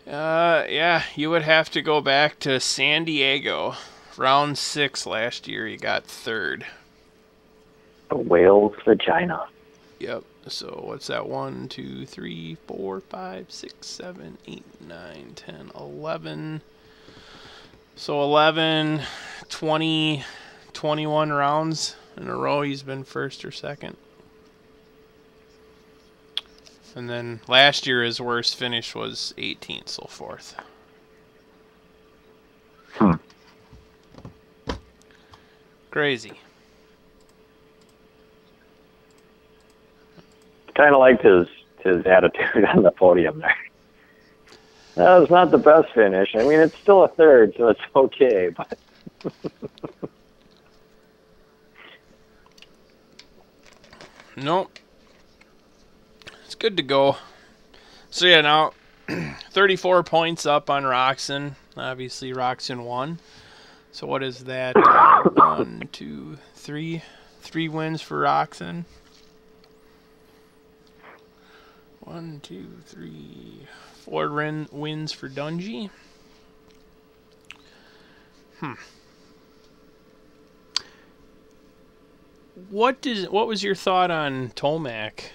Yeah, you would have to go back to San Diego. Round 6 last year, he got third. The whale's vagina. Yep. So what's that? 1, 2, 3, 4, 5, 6, 7, 8, 9, 10, 11. So 11, 20, 21 rounds in a row he's been first or second. And then last year his worst finish was 18th, so fourth. Crazy. Kind of liked his attitude on the podium there. That was not the best finish. I mean, it's still a third, so it's okay. But nope. It's good to go. So yeah, now 34 points up on Roxon. Obviously, Roxon won. So what is that? 1, 2, 3. 3 wins for Roxon. 1, 2, 3, 4 wins for Dungey. What was your thought on Tomac?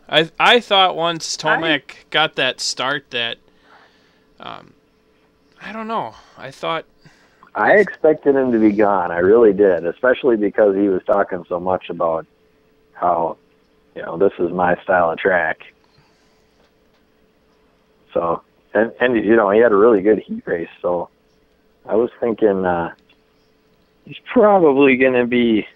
I thought once Tomac got that start that I don't know. I expected him to be gone. I really did, especially because he was talking so much about how, this is my style of track. So, and he had a really good heat race, so I was thinking he's probably going to be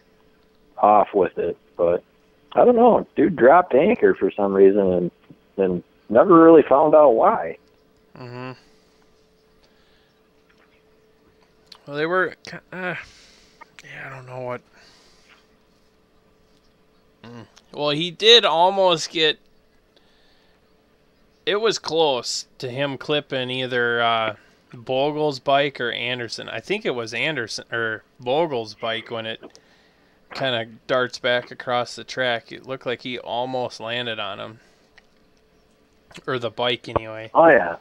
off with it, but I don't know. Dude dropped anchor for some reason and never really found out why. Mm-hmm. Well, they were, I don't know what. Well, he did almost get. It was close to him clipping either Bogle's bike or Anderson. I think it was Anderson or Bogle's bike when it kind of darts back across the track. It looked like he almost landed on him. Or the bike, anyway. Oh, yeah.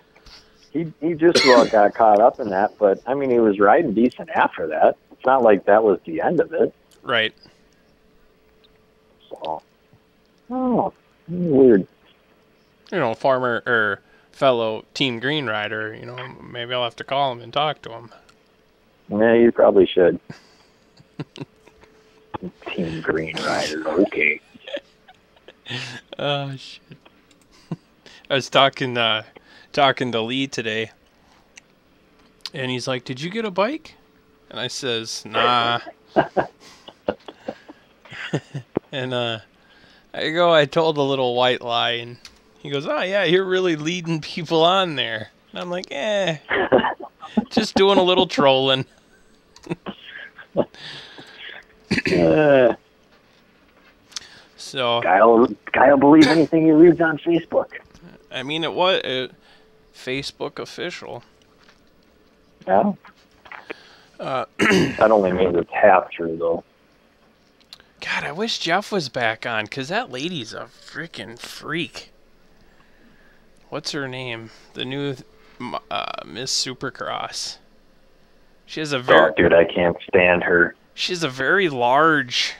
He just got caught up in that, but, I mean, he was riding decent after that. It's not like that was the end of it. Right. So, weird. Farmer or fellow Team Green rider, maybe I'll have to call him and talk to him. Yeah, you probably should. Team Green rider, okay. Oh, shit. I was talking to Lee today, and he's like, "Did you get a bike?" And I says, "Nah." And I told a little white lie, and He goes, oh, yeah, you're really leading people on there. And I'm like, just doing a little trolling. So Guy will believe anything he reads on Facebook. I mean, it was Facebook official. Yeah. That only means it's half true, though. God, I wish Jeff was back on, because that lady's a freaking freak. What's her name? The new Miss Supercross. She has a very... Oh, dude, I can't stand her. She has a very large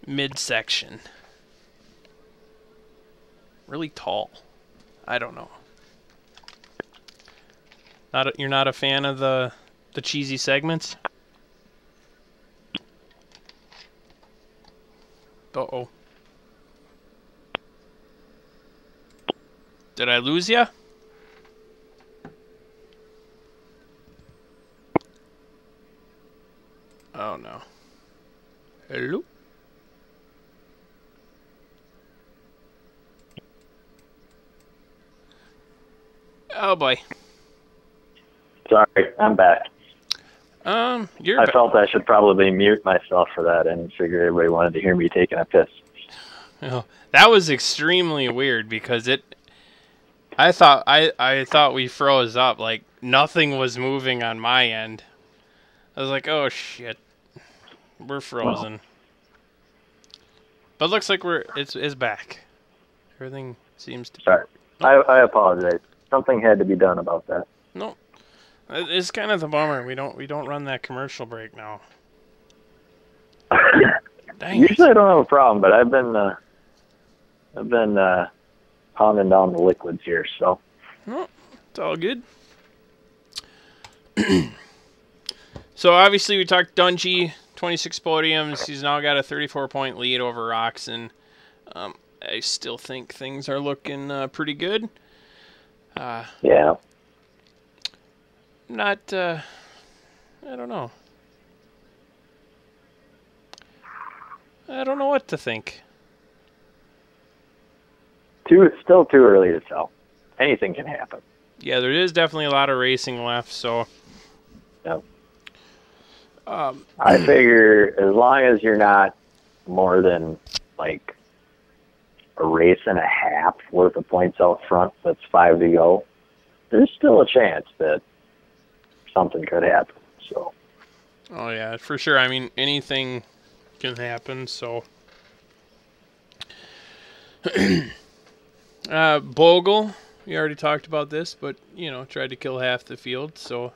midsection. Really tall. I don't know. You're not a fan of the cheesy segments? Uh-oh. Did I lose ya? Oh no. Hello? Oh boy. Sorry, I'm back. You're I felt I should probably mute myself for that and figured everybody wanted to hear me taking a piss. Oh, that was extremely weird because I thought we froze up, like nothing was moving on my end. I was like, oh shit. We're frozen. Well, but it looks like it's back. Everything seems to... Sorry. I apologize. Something had to be done about that. No. It's kind of the bummer. We don't run that commercial break now. Dang Usually I don't have a problem, but I've been pounding down the liquids here, so. No, it's all good. So obviously we talked Dungey, 26 podiums. He's now got a 34-point lead over Roxon. I still think things are looking pretty good. Yeah. Not, I don't know. I don't know what to think. It's still too early to tell. Anything can happen. Yeah, there is definitely a lot of racing left, so. Yep. I figure as long as you're not more than, like, a race and a half worth of points out front that's 5 to go, there's still a chance that something could happen. So. Oh yeah, for sure. I mean, anything can happen. So. Bogle, we already talked about this, but tried to kill half the field, so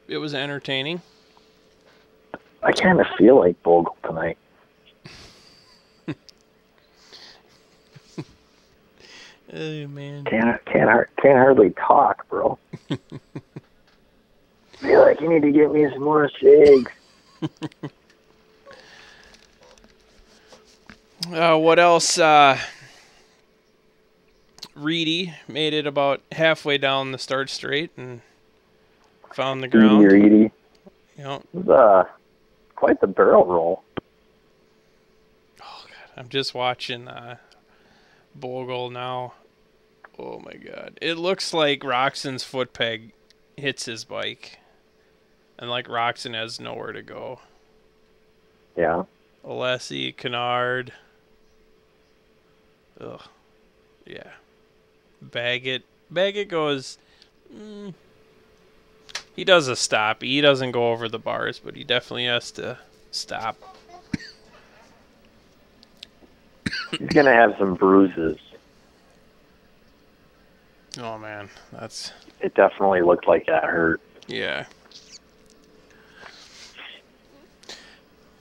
it was entertaining. I kind of feel like Bogle tonight. Oh man, can't hardly talk, bro. Feel like you need to get me some more cigs. What else? Reedy made it about halfway down the start straight and found the ground. Reedy. Yep. It was quite the barrel roll. Oh god, I'm just watching Bogle now. Oh my god. It looks like Roxon's foot peg hits his bike. And like Roxon has nowhere to go. Yeah. Alessi, Kennard. Ugh. Yeah. Baggett goes... he does a stop. He doesn't go over the bars, but he definitely has to stop. He's going to have some bruises. Oh, man. It definitely looked like that hurt. Yeah.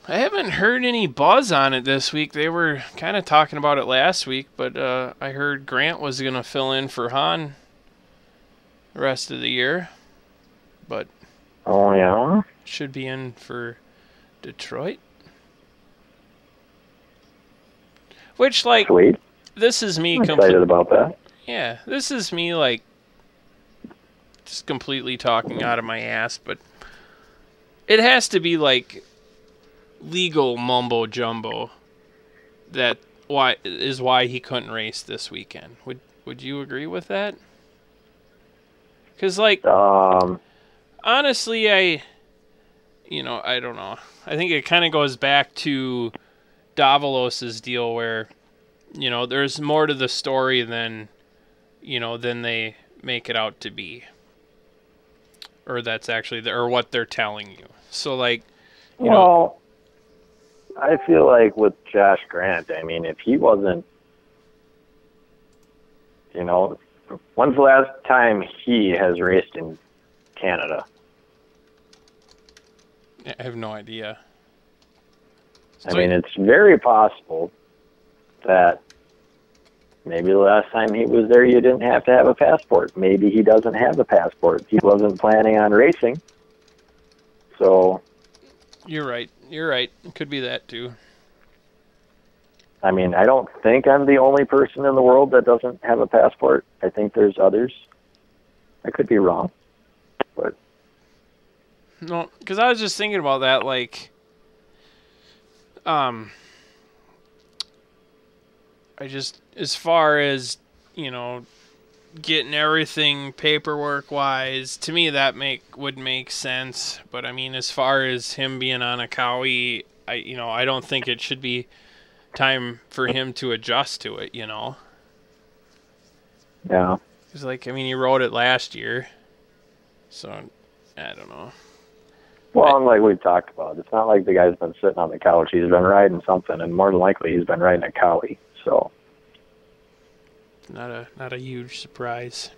I haven't heard any buzz on it this week. They were kind of talking about it last week, but I heard Grant was going to fill in for Han the rest of the year. But oh yeah, should be in for Detroit. Which, like, sweet. This is me. I'm excited about that. Yeah, this is me, like, just completely talking out of my ass, but it has to be, like, legal mumbo jumbo that why he couldn't race this weekend. Would you agree with that? Because, like, honestly, I don't know. I think it kind of goes back to Davalos' deal where, there's more to the story than they make it out to be. Or that's actually, or what they're telling you. So, like, well, I feel like with Josh Grant, I mean, if he wasn't, when's the last time he has raced in Canada? I have no idea. I mean, it's very possible that maybe the last time he was there, you didn't have to have a passport. Maybe he doesn't have a passport. He wasn't planning on racing. So... You're right. It could be that, too. I mean, I don't think I'm the only person in the world that doesn't have a passport. I think there's others. I could be wrong. But... No, because I was just thinking about that, like... as far as, getting everything paperwork-wise, to me that would make sense. But, I mean, as far as him being on a Cowie, I don't think it should be time for him to adjust to it, Yeah. Because, like, I mean, he rode it last year. So, I don't know. Well, and like we've talked about, it's not like the guy's been sitting on the couch. He's been riding something, and more than likely he's been riding a Cowie. So, not a huge surprise.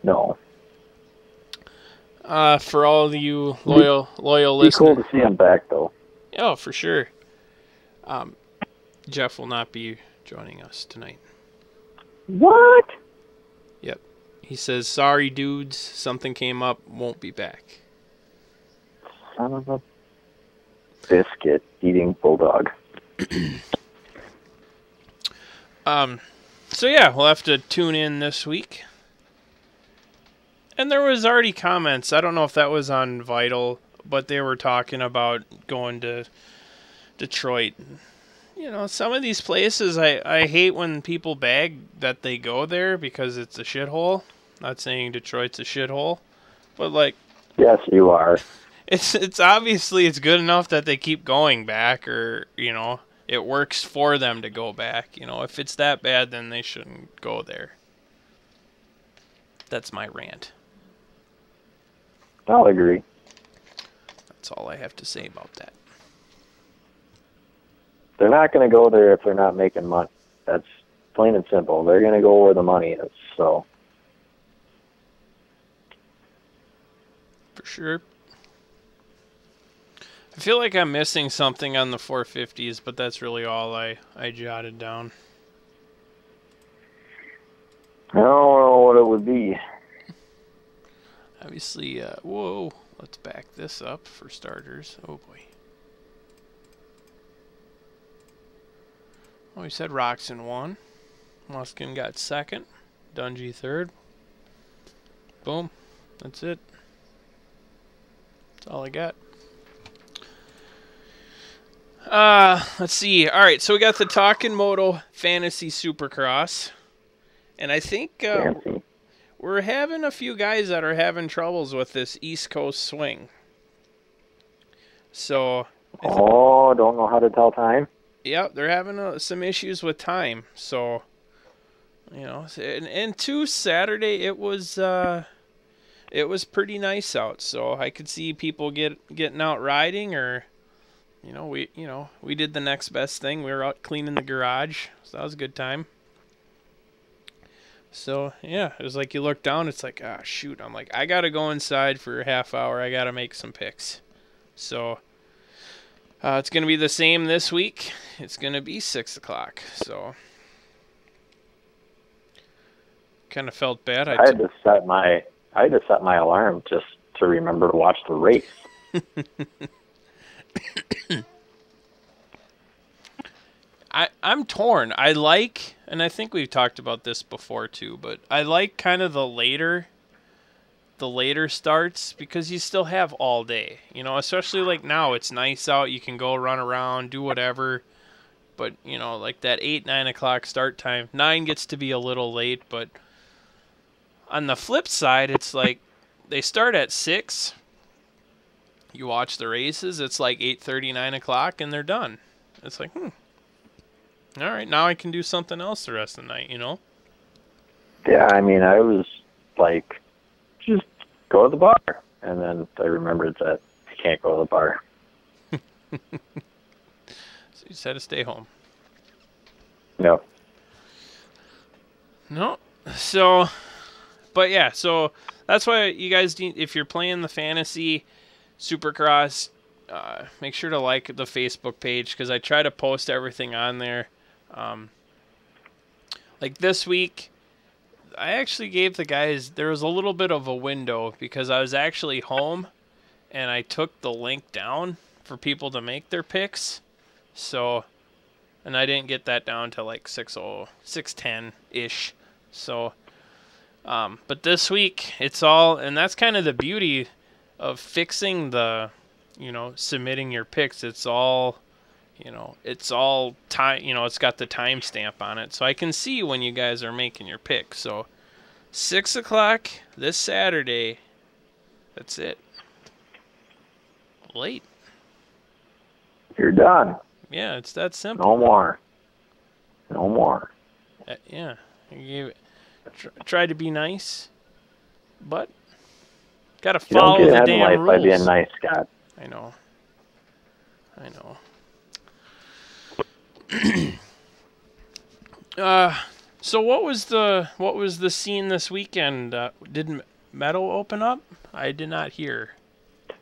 No. For all of you loyal listeners. Be cool to see him back, though. Oh, for sure. Jeff will not be joining us tonight. What? Yep. He says, sorry, dudes. Something came up. Won't be back. Son of a biscuit-eating bulldog. So, yeah, we'll have to tune in this week. And there was already comments. I don't know if that was on Vital, but they were talking about going to Detroit. Some of these places, I hate when people bag that they go there because it's a shithole. Not saying Detroit's a shithole, but, like... Yes, you are. It's obviously it's good enough that they keep going back, or, it works for them to go back. If it's that bad, then they shouldn't go there. That's my rant. I'll agree. That's all I have to say about that. They're not going to go there if they're not making money. That's plain and simple. They're going to go where the money is, so. For sure. I feel like I'm missing something on the 450s, but that's really all I jotted down. I don't know what it would be. Obviously, whoa, let's back this up for starters. Oh, boy. Well, we said Roxon won. Muskin got second. Dungey third. Boom. That's it. That's all I got. Let's see. All right, so we got the Talkin Moto Fantasy Supercross. And I think we're having a few guys that are having troubles with this East Coast swing. So... don't know how to tell time? Yep, they're having some issues with time. So, and too, Saturday it was pretty nice out. So I could see people getting out riding, or we did the next best thing. We were out cleaning the garage, so that was a good time. So yeah, it was like you look down, it's like, ah, shoot. I'm like, I gotta go inside for a half hour. I gotta make some picks. So. It's going to be the same this week. It's going to be 6 o'clock, so kind of felt bad. I had to set my alarm just to remember to watch the race. I'm torn. I like, and I think we've talked about this before too, but I like kind of the later starts because you still have all day, especially like now it's nice out. You can go run around, do whatever, But, you know, like that 8, 9 o'clock start time. 9 gets to be a little late, but on the flip side, it's like they start at 6. You watch the races, it's like 8:30, 9 o'clock, and they're done. It's like, all right, now I can do something else the rest of the night, you know? Yeah, I mean, I was like, just go to the bar. And then I remembered that I can't go to the bar. So you just had to stay home. No. No. So, but yeah, so that's why you guys, if you're playing the fantasy Supercross, make sure to like the Facebook page because I try to post everything on there. Like this week, I actually gave the guys, there was a little bit of a window because I was actually home and I took the link down for people to make their picks. So, and I didn't get that down to like 6:10-ish. So, but this week it's all, and that's kind of the beauty of fixing the, you know, submitting your picks. It's all, you know, it's all time, you know, it's got the timestamp on it. So I can see when you guys are making your picks. So 6 o'clock this Saturday. That's it. Late. You're done. Yeah, it's that simple. No more. No more. Yeah. I gave it, tried to be nice, but gotta You don't follow get the ahead in damn life rules. by being nice, Scott. I know. So what was the scene this weekend? Did Meadow open up? I did not hear. I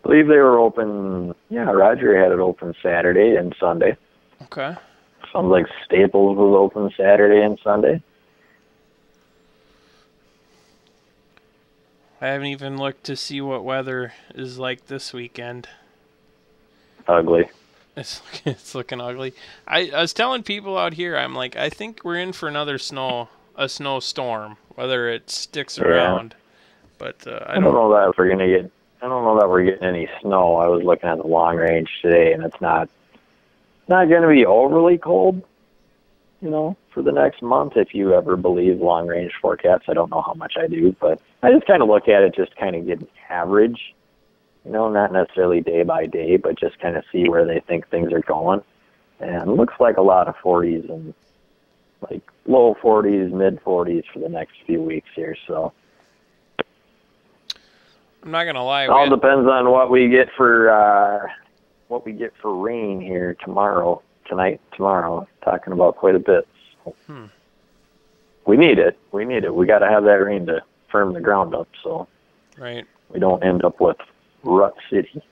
believe they were open. Yeah, Roger had it open Saturday and Sunday. Okay. Sounds like Staples was open Saturday and Sunday. I haven't even looked to see what weather is like this weekend. Ugly. It's looking ugly. I was telling people out here, I'm like, I think we're in for another snowstorm, whether it sticks around. But I don't know that we're gonna get. I don't know that we're getting any snow. I was looking at the long range today, and it's not going to be overly cold, you know, for the next month. If you ever believe long range forecasts, I don't know how much I do, but I just kind of look at it, just kind of get an average. You know, not necessarily day by day, but just kind of see where they think things are going. And it looks like a lot of 40s and like low 40s, mid 40s for the next few weeks here. So I'm not gonna lie. It all depends on what we get for rain here tomorrow. Talking about quite a bit. So we need it. We got to have that rain to firm the ground up, so right. We don't end up with Rut City.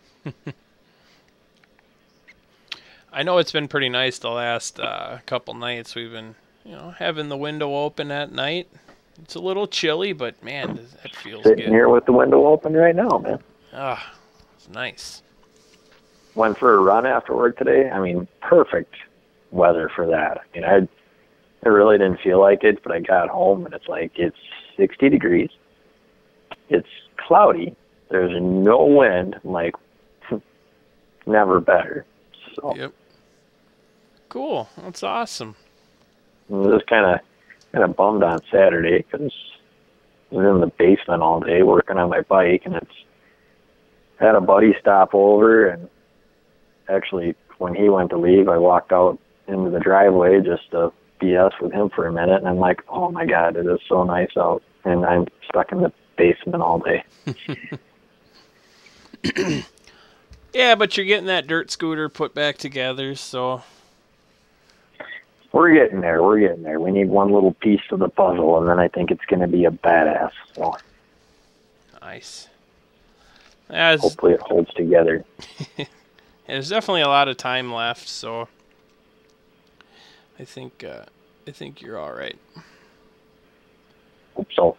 I know it's been pretty nice the last couple nights. We've been, you know, having the window open at night. It's a little chilly, but man, that feels good. Sitting here with the window open right now, man. Ah, it's nice. Went for a run after work today. I mean, perfect weather for that. I mean, I really didn't feel like it, but I got home and it's like it's 60 degrees. It's cloudy. There's no wind. I'm like, never better. So. Yep. Cool. That's awesome. I was just kind of bummed on Saturday because I was in the basement all day working on my bike, and had a buddy stop over, and actually when he went to leave, I walked out into the driveway just to BS with him for a minute, and I'm like, oh my God, it is so nice out, and I'm stuck in the basement all day. Yeah, but you're getting that dirt scooter put back together, so... We're getting there. We need one little piece of the puzzle, and then I think it's going to be a badass. So. Nice. Hopefully it holds together. There's definitely a lot of time left, so I think you're all right. Hope so.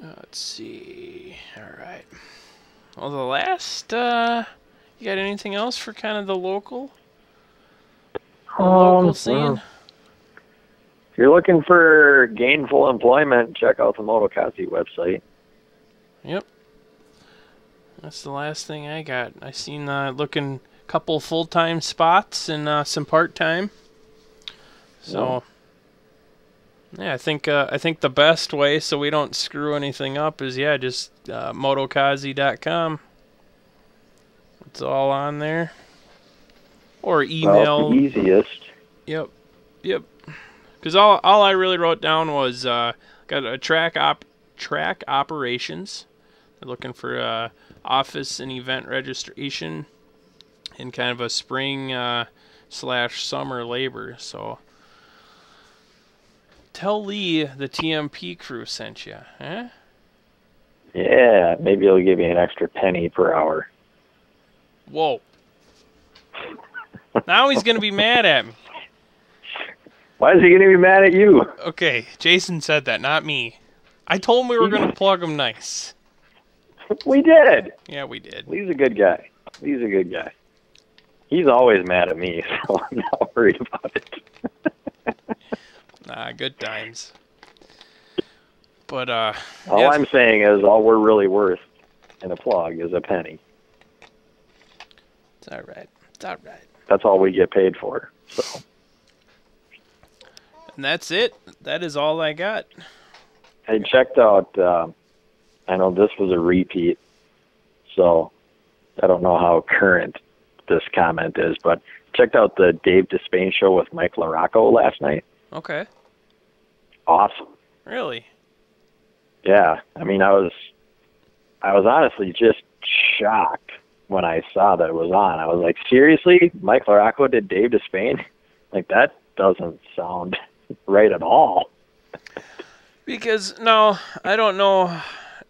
Let's see. All right. Well, the last, you got anything else for kind of the local scene? If you're looking for gainful employment, check out the Moto website. Yep. That's the last thing I got. I seen a couple full-time spots and some part-time. So, yeah, I think the best way so we don't screw anything up is, just motokazi.com. It's all on there. Or email. Well, the easiest. Yep. Because all I really wrote down was got a track operations. They're looking for office and event registration in kind of a spring / summer labor. So tell Lee the TMP crew sent you, huh? Yeah, maybe he'll give you an extra penny per hour. Whoa. Now he's going to be mad at me. Why is he going to be mad at you? Okay, Jason said that, not me. I told him we were going to plug him nice. We did. Yeah, we did. He's a good guy. He's always mad at me, so I'm not worried about it. Nah, good times. But, all I'm saying is all we're really worth in a plug is a penny. It's all right. That's all we get paid for. So. And that's it. That is all I got. I checked out, I know this was a repeat, so I don't know how current this comment is, but checked out the Dave Despain show with Mike LaRocco last night. Okay. Awesome. Really? Yeah. I mean, I was honestly just shocked when I saw that it was on. I was like, seriously? Mike LaRocco did Dave Despain? Like, that doesn't sound right at all. Because, no, I don't know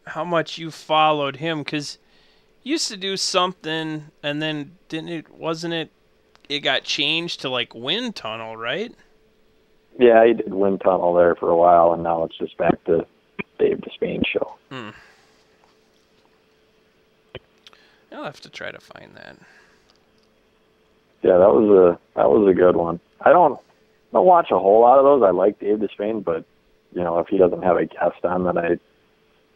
how much you followed him, because he used to do something, and then it got changed to, like, Wind Tunnel, right? Yeah, he did Wind Tunnel there for a while, and now it's just back to Dave Despain show. I'll have to try to find that. Yeah, that was a good one. I don't watch a whole lot of those. I like Dave Despain, but if he doesn't have a guest on that I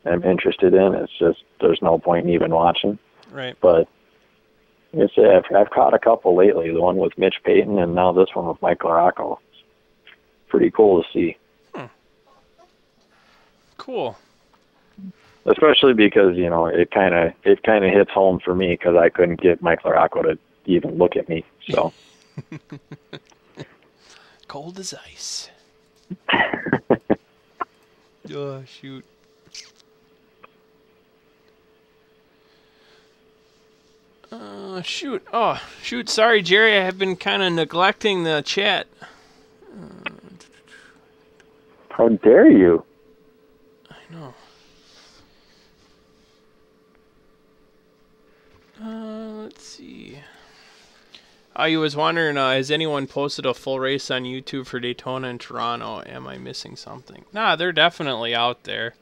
am interested in, it's just there's no point in even watching. Right. But I've caught a couple lately. The one with Mitch Payton, and now this one with Mike LaRocco. Pretty cool to see. Cool. Especially because it kind of hits home for me because I couldn't get Mike LaRocco to even look at me. So cold as ice. Oh, shoot. Shoot. Oh, shoot. Sorry, Jerry. I have been kind of neglecting the chat. How dare you? I know. Let's see. I was wondering, has anyone posted a full race on YouTube for Daytona and Toronto? Am I missing something? Nah, they're definitely out there.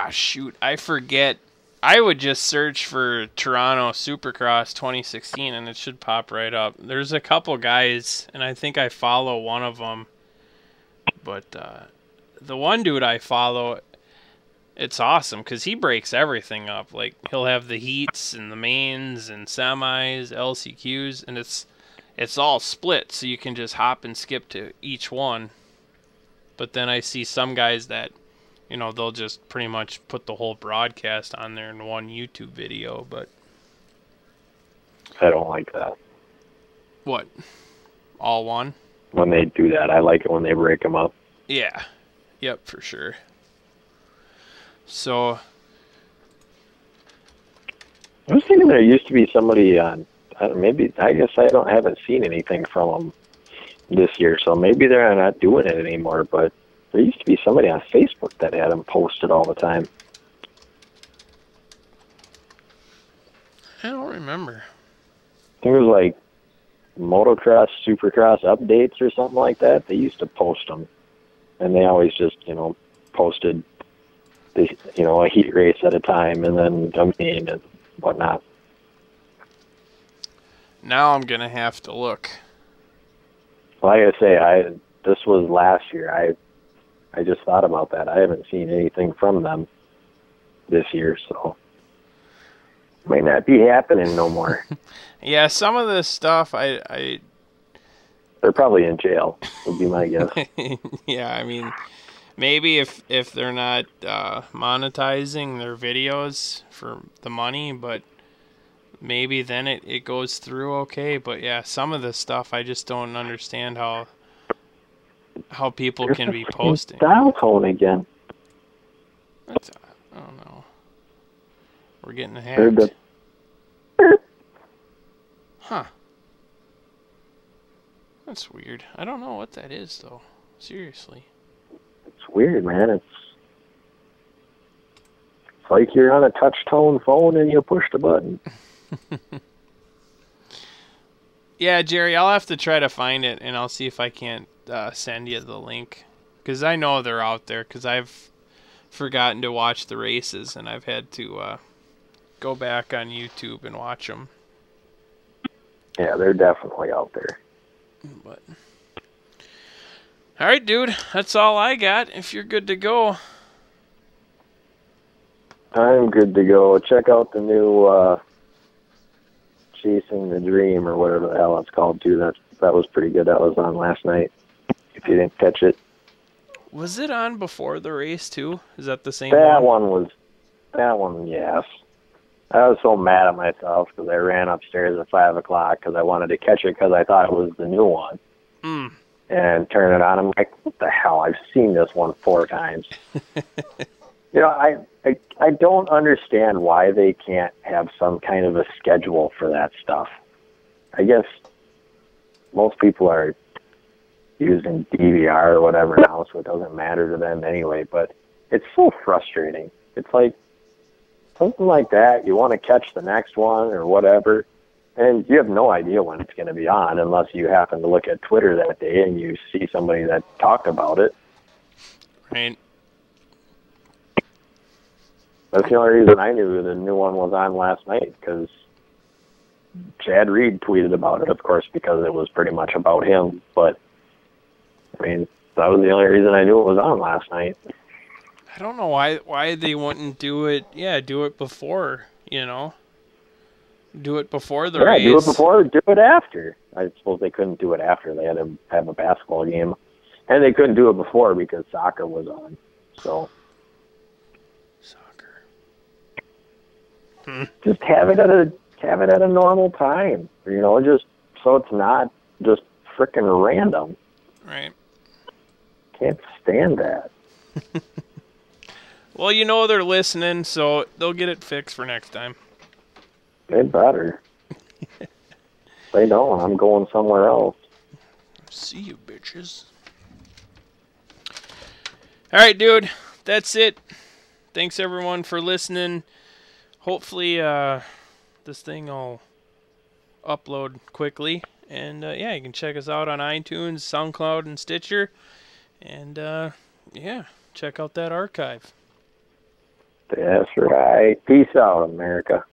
Shoot, I forget. I would just search for Toronto Supercross 2016 and it should pop right up. There's a couple guys, and I think I follow one of them. But the one dude I follow, it's awesome because he breaks everything up. Like, he'll have the heats and the mains and semis, LCQs, and it's all split, so you can just hop and skip to each one. But then I see some guys that, they'll just pretty much put the whole broadcast on there in one YouTube video, but... I don't like that. What? All one? When they do that. I like it when they break them up. Yeah. Yep, for sure. So... I was thinking there used to be somebody on... I guess I haven't seen anything from them this year, so maybe they're not doing it anymore, but... There used to be somebody on Facebook that had them posted all the time. I don't remember. I think it was like motocross, supercross updates or something like that. They used to post them. And they always just, posted, a heat race at a time and then a main and whatnot. Now I'm going to have to look. Like I say, this was last year. I just thought about that. I haven't seen anything from them this year, so Might not be happening no more. Yeah, some of this stuff, I They're probably in jail, would be my guess. yeah, I mean, maybe if they're not monetizing their videos for the money, but maybe then it goes through okay. But yeah, some of this stuff I just don't understand how people There's can a be freaking posting. dial tone again. That's, I don't know. We're getting Heard hacked. the- Huh. That's weird. I don't know what that is, though. Seriously. It's weird, man. It's like you're on a touch-tone phone and you push the button. Yeah, Jerry, I'll have to try to find it, and I'll see if I can't send you the link. Because I know they're out there, because I've forgotten to watch the races, and I've had to go back on YouTube and watch them. Yeah, they're definitely out there. But all right, dude, that's all I got. If you're good to go. I'm good to go. Check out the new Chasing the Dream or whatever the hell it's called too. That was pretty good. That was on last night. If you didn't catch it. Was it on before the race too? Is that the same That one? one, yes. I was so mad at myself because I ran upstairs at 5 o'clock because I wanted to catch it because I thought it was the new one. Mm. And turn it on. I'm like, what the hell? I've seen this one 4 times. You know, I don't understand why they can't have some kind of a schedule for that stuff. I guess most people are using DVR or whatever now, so it doesn't matter to them anyway, but it's so frustrating. It's like something like that, you want to catch the next one or whatever, and you have no idea when it's going to be on unless you happen to look at Twitter that day and you see somebody that talked about it. Right. That's the only reason I knew the new one was on last night, because Chad Reed tweeted about it, of course, because it was pretty much about him. But, I mean, that was the only reason I knew it was on last night. I don't know why they wouldn't do it. Yeah, do it before, you know. Do it before the race. Yeah, do it before, do it after. I suppose they couldn't do it after. They had to have a basketball game. And they couldn't do it before because soccer was on. So Soccer. just have it at a normal time. You know, just so it's not just frickin' random. Right. Can't stand that. Well, you know they're listening, so they'll get it fixed for next time. They better. They don't. I'm going somewhere else. See you, bitches. All right, dude. That's it. Thanks, everyone, for listening. Hopefully, this thing will upload quickly. And, yeah, you can check us out on iTunes, SoundCloud, and Stitcher. And, yeah, check out that archive. That's right. Peace out, America.